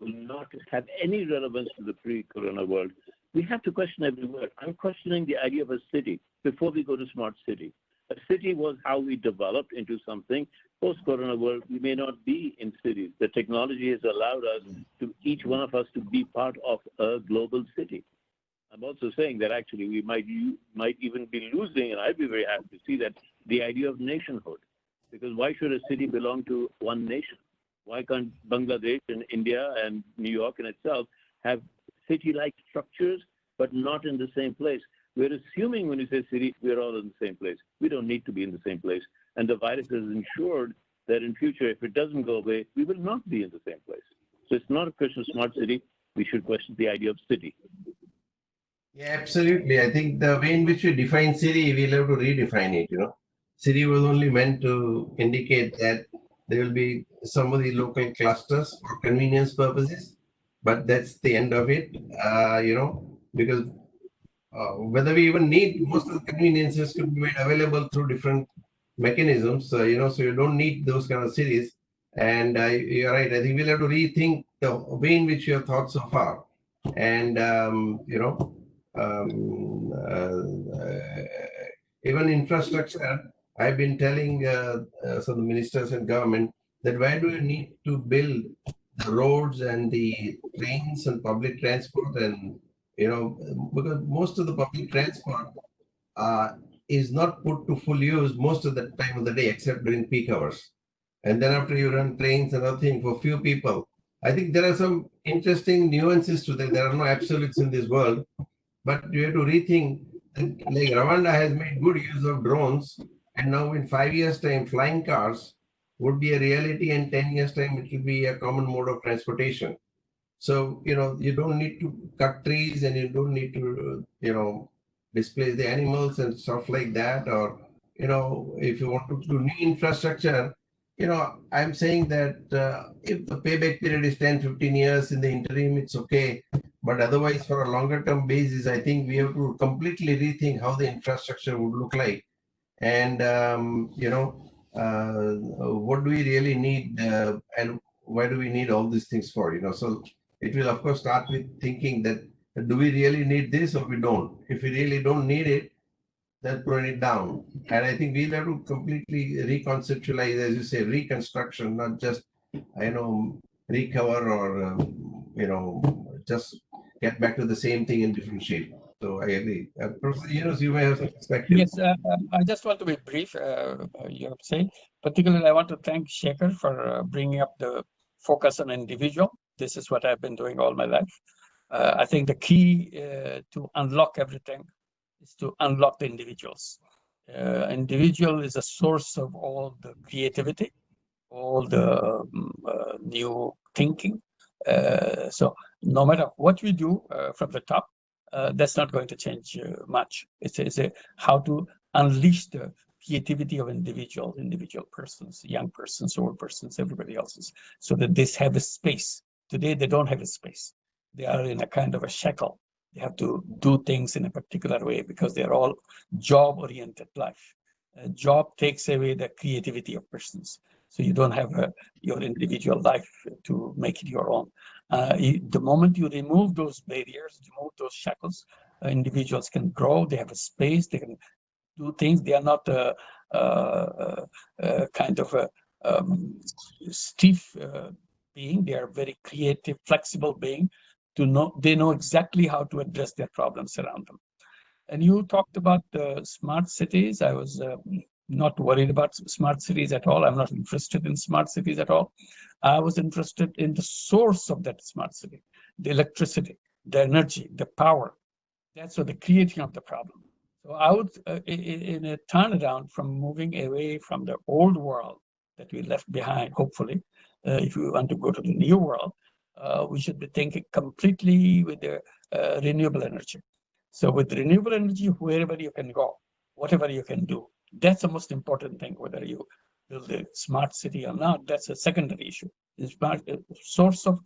will not have any relevance to the pre-corona world. We have to question every word. I'm questioning the idea of a city before we go to smart city. A city was how we developed into something. Post-corona world, we may not be in cities. The technology has allowed us to, each one of us, to be part of a global city. I'm also saying that actually we might even be losing, and I'd be very happy to see that, the idea of nationhood. Because why should a city belong to one nation? Why can't Bangladesh and India and New York in itself have city-like structures, but not in the same place? We're assuming when you say city, we're all in the same place. We don't need to be in the same place. And the virus has ensured that in future, if it doesn't go away, we will not be in the same place. So it's not a question of smart city. We should question the idea of city. Yeah, absolutely. I think the way in which we define city, we'll have to redefine it, City was only meant to indicate that there will be some of the local clusters for convenience purposes, but that's the end of it, because whether we even need most of the conveniences to be made available through different mechanisms, so you don't need those kind of cities. And you're right. I think we'll have to rethink the way in which you have thought so far, and even infrastructure. I've been telling some ministers and government that why do you need to build the roads and the trains and public transport, and because most of the public transport is not put to full use most of the time of the day except during peak hours, and then after you run trains and other things for few people. I think there are some interesting nuances to that. There are no absolutes in this world, but you have to rethink. Like Rwanda has made good use of drones, and now in 5 years' time, flying cars would be a reality, and 10 years' time, it will be a common mode of transportation. So, you don't need to cut trees, and you don't need to, displace the animals and stuff like that. Or, if you want to do new infrastructure, I'm saying that if the payback period is 10, 15 years, in the interim, it's okay. But otherwise, for a longer term basis, I think we have to completely rethink how the infrastructure would look like. And, what do we really need, and why do we need all these things for, So it will, of course, start with thinking that, do we really need this or we don't? If we really don't need it, that's thrown it down. And I think we'll have to completely reconceptualize, as you say, reconstruction, not just, recover or, just get back to the same thing in different shape. So I agree. Professor Yunus, you may have some perspective. Yes, I just want to be brief, you have said. Particularly, I want to thank Shekhar for bringing up the focus on individual. This is what I've been doing all my life. I think the key to unlock everything is to unlock the individuals. Individual is a source of all the creativity, all the new thinking. So no matter what we do from the top, that's not going to change much. It's how to unleash the creativity of individual persons, young persons, old persons, everybody else's, so that they have a space. Today, they don't have a space. They are in a kind of a shackle. They have to do things in a particular way because they're all job-oriented life. A job takes away the creativity of persons. So you don't have your individual life to make it your own. The moment you remove those barriers, remove those shackles, individuals can grow. They have a space. They can do things. They are not kind of a stiff being. They are very creative, flexible being. They know exactly how to address their problems around them. And you talked about the smart cities. I was not worried about smart cities at all. I'm not interested in smart cities at all. I was interested in the source of that smart city, the electricity, the energy, the power. That's what the creating of the problem. So I would, in a turnaround from moving away from the old world that we left behind, hopefully, if we want to go to the new world, we should be thinking completely with the renewable energy. So with renewable energy, wherever you can go, whatever you can do, that's the most important thing. Whether you build a smart city or not, that's a secondary issue. The smart source of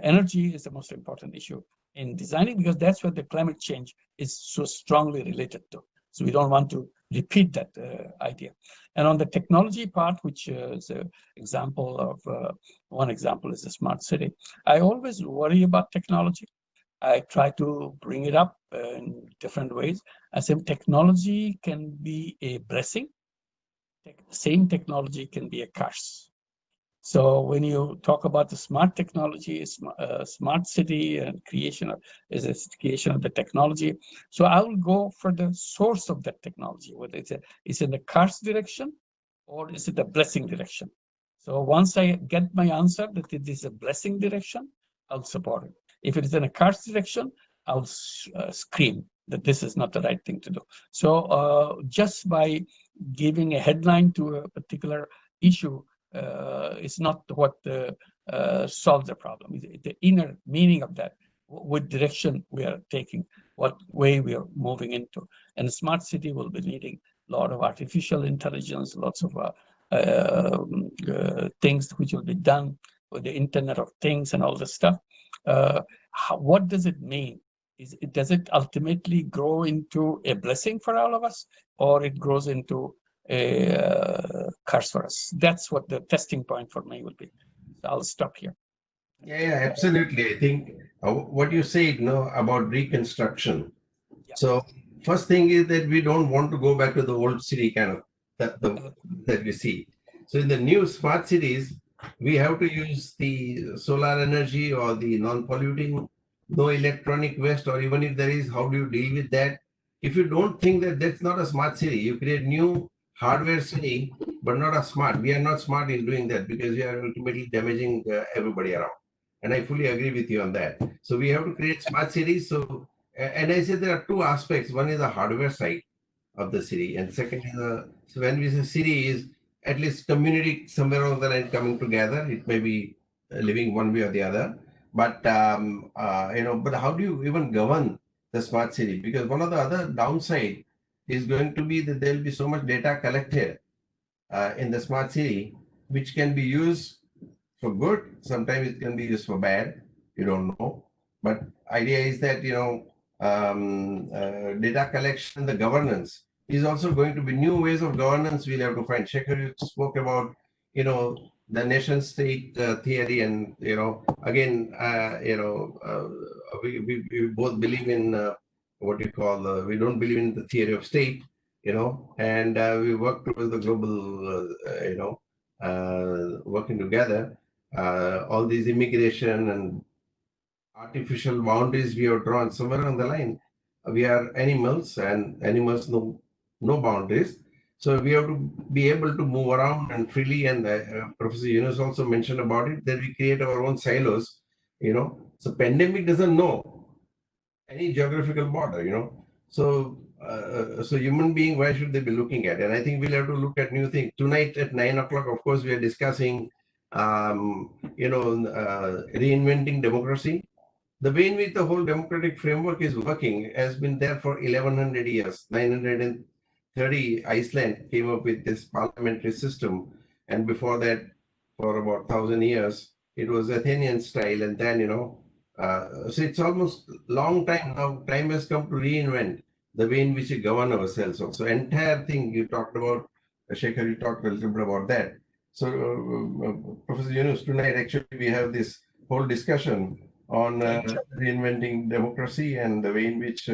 energy is the most important issue in designing, because that's what the climate change is so strongly related to. So we don't want to repeat that idea. And on the technology part, which is an example of, one example is a smart city. I always worry about technology. I try to bring it up in different ways. I say technology can be a blessing. Same technology can be a curse. So when you talk about the smart technology, smart city and creation of the technology. So I will go for the source of that technology, whether it's in the curse direction or is it the blessing direction. So once I get my answer that it is a blessing direction, I'll support it. If it is in a curse direction, I'll scream that this is not the right thing to do. So just by giving a headline to a particular issue, it's not what solves the problem. It's the inner meaning of that, what direction we are taking, what way we are moving into. And a smart city will be needing a lot of artificial intelligence, lots of things which will be done with the Internet of Things and all this stuff. What does it mean? Does it ultimately grow into a blessing for all of us, or it grows into a curse for us? That's what the testing point for me will be. So I'll stop here. Yeah, absolutely. I think what you said, about reconstruction. Yeah. So first thing is that we don't want to go back to the old city kind of that we see. So in the new smart cities, we have to use the solar energy or the non-polluting, no electronic waste, or even if there is, how do you deal with that? If you don't think that that's not a smart city, you create new hardware city, but not a smart. We are not smart in doing that because we are ultimately damaging everybody around. And I fully agree with you on that. So we have to create smart cities. So, and I said there are two aspects. One is the hardware side of the city, and second is so when we say city is at least community somewhere along the line coming together. It may be living one way or the other, but but how do you even govern the smart city? Because one of the other downside is going to be that there will be so much data collected in the smart city, which can be used for good. Sometimes it can be used for bad. You don't know. But idea is that data collection, the governance is also going to be new ways of governance. We'll have to find. Shekhar, you spoke about the nation-state theory, and again we both believe in what you call we don't believe in the theory of state, and we work towards the global, working together. All these immigration and artificial boundaries we have drawn somewhere on the line. We are animals, and animals know no boundaries. So we have to be able to move around and freely. And Professor Yunus also mentioned about it, that we create our own silos. So pandemic doesn't know any geographical border. So human being, why should they be looking at? And I think we'll have to look at new things. Tonight at 9 o'clock, of course, we are discussing, reinventing democracy. The way in which the whole democratic framework is working has been there for 1100 years. 930, Iceland came up with this parliamentary system. And before that, for about 1,000 years, it was Athenian style. And then, so it's almost long time now. Time has come to reinvent the way in which we govern ourselves also. Entire thing you talked about, Shekhar, you talked a little bit about that. So, Professor Yunus, tonight actually we have this whole discussion on reinventing democracy and the way in which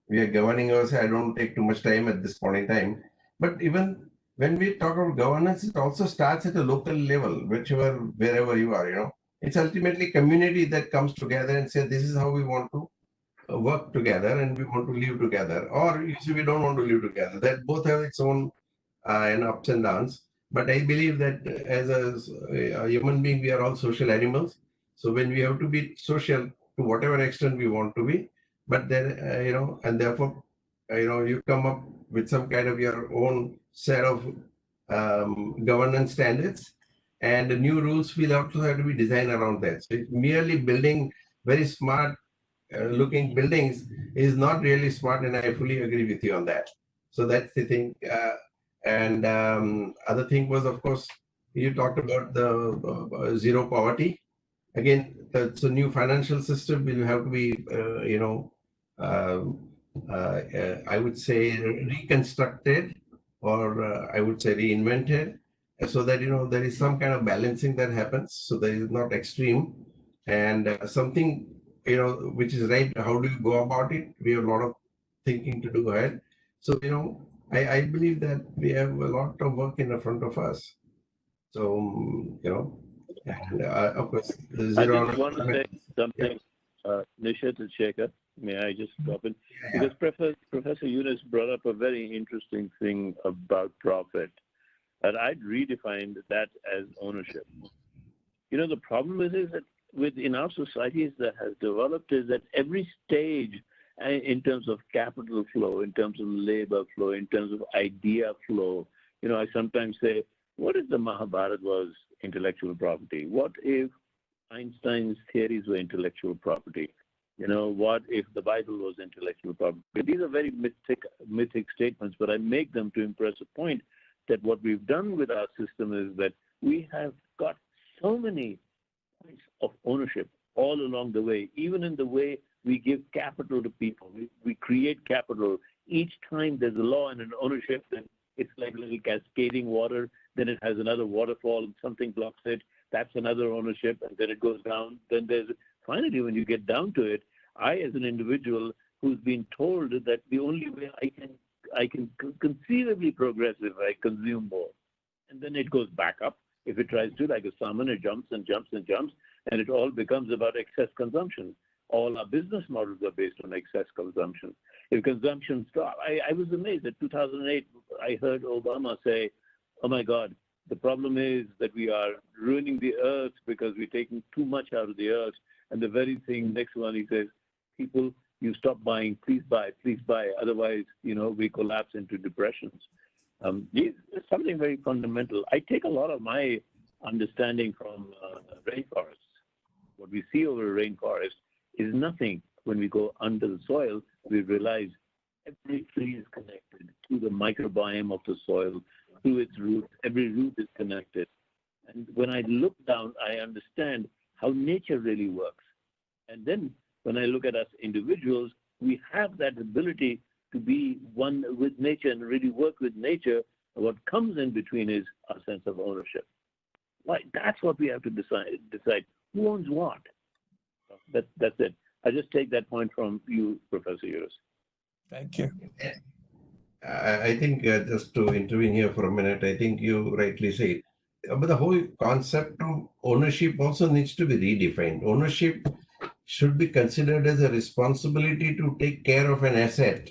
we are governing ourselves. I don't take too much time at this point in time. But even when we talk about governance, it also starts at a local level, wherever you are, It's ultimately community that comes together and says, this is how we want to work together and we want to live together. Or you see, we don't want to live together. That both have its own ups and downs. But I believe that as a human being, we are all social animals. So when we have to be social to whatever extent we want to be, but then, and therefore, you come up with some kind of your own set of governance standards, and the new rules will also have to be designed around that. So merely building very smart looking buildings is not really smart, and I fully agree with you on that. So that's the thing. And other thing was, of course, you talked about the zero poverty. Again, that's a new financial system will have to be, I would say reconstructed, or I would say reinvented, so that, there is some kind of balancing that happens. So there is not extreme, and something, which is right. How do you go about it? We have a lot of thinking to do ahead. So, I believe that we have a lot of work in the front of us. So, and of course, zero. I just want to say something, Nishith and Shekhar. May I just drop in? Yeah. Because Professor Yunus brought up a very interesting thing about profit, and I'd redefined that as ownership. The problem is that within our societies that has developed is that every stage in terms of capital flow, in terms of labor flow, in terms of idea flow, I sometimes say, what if the Mahabharata was intellectual property? What if Einstein's theories were intellectual property? What if the Bible was intellectual property? These are very mythic statements, but I make them to impress a point that what we've done with our system is that we have got so many points of ownership all along the way, even in the way we give capital to people. We create capital. Each time there's a law and an ownership, then it's like a little cascading water. Then it has another waterfall and something blocks it. That's another ownership, and then it goes down. Then finally, when you get down to it, I, as an individual who's been told that the only way I can conceivably progress if I consume more, and then it goes back up. If it tries to, like a salmon, it jumps and jumps and jumps, and it all becomes about excess consumption. All our business models are based on excess consumption. If consumption stops, I was amazed. In 2008, I heard Obama say, oh my God, the problem is that we are ruining the earth because we're taking too much out of the earth. And the very thing, next one, he says, people, you stop buying, please buy, otherwise, we collapse into depressions. It's something very fundamental. I take a lot of my understanding from rainforests. What we see over a rainforest is nothing. When we go under the soil, we realize every tree is connected to the microbiome of the soil, through its roots. Every root is connected. And when I look down, I understand how nature really works. And then when I look at us individuals, we have that ability to be one with nature and really work with nature. What comes in between is our sense of ownership. That's what we have to decide. Who owns what? That's it. I just take that point from you, Professor Yunus. Thank you. I think just to intervene here for a minute, I think you rightly say, but the whole concept of ownership also needs to be redefined. Ownership should be considered as a responsibility to take care of an asset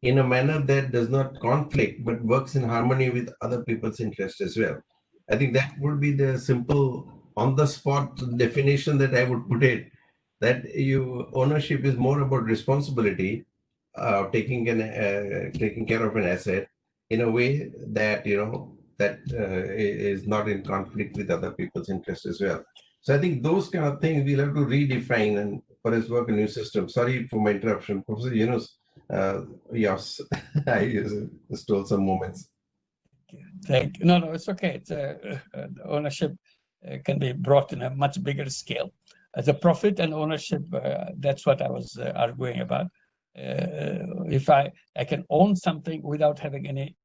in a manner that does not conflict but works in harmony with other people's interests as well. I think that would be the simple on the spot definition that I would put it, that ownership is more about responsibility, taking care of an asset in a way that that is not in conflict with other people's interests as well. So I think those kind of things we'll have to redefine and for us work a new system. Sorry for my interruption, Professor Yunus. Yes, I stole some moments. Thank you. No, it's okay. It's ownership can be brought in a much bigger scale. As a profit and ownership, that's what I was arguing about. If I can own something without having any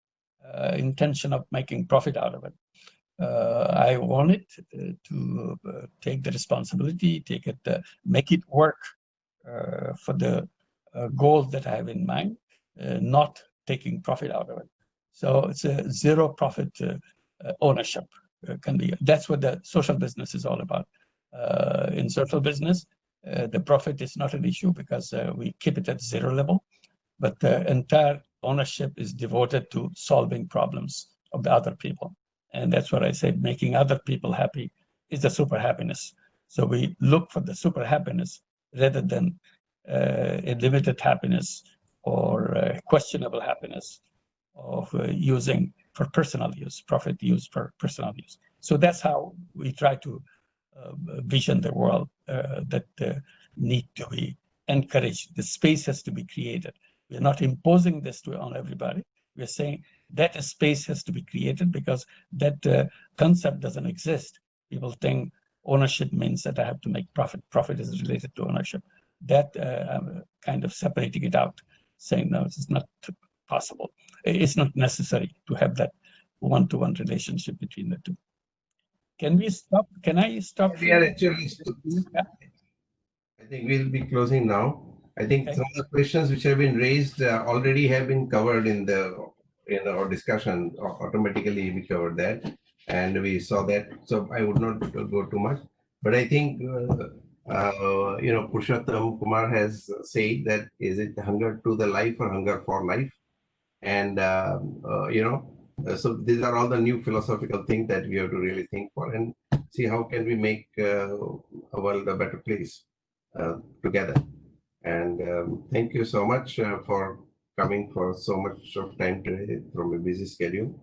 intention of making profit out of it, I own it to take the responsibility, make it work for the goals that I have in mind, not taking profit out of it. So it's a zero profit ownership can be. That's what the social business is all about. In social business, the profit is not an issue because we keep it at zero level, but the entire ownership is devoted to solving problems of the other people. And that's what I said, making other people happy is the super happiness. So we look for the super happiness rather than a limited happiness or questionable happiness of using for personal use, profit use for personal use. So that's how we try to vision the world that need to be encouraged. The space has to be created. We're not imposing this on everybody. We're saying that a space has to be created because that concept doesn't exist. People think ownership means that I have to make profit. Profit is related to ownership. That I'm kind of separating it out, saying no, it's not possible. It's not necessary to have that one-to-one relationship between the two. Can we stop? Can I stop? We are actually. Yeah. I think we'll be closing now. I think some of the questions which have been raised already have been covered in our discussion. Automatically, we covered that, and we saw that. So I would not go too much, but I think Purushottam Kumar has said that is it hunger to the life or hunger for life, and so these are all the new philosophical things that we have to really think for and see how can we make a world a better place together. And thank you so much for coming for so much of time today from a busy schedule.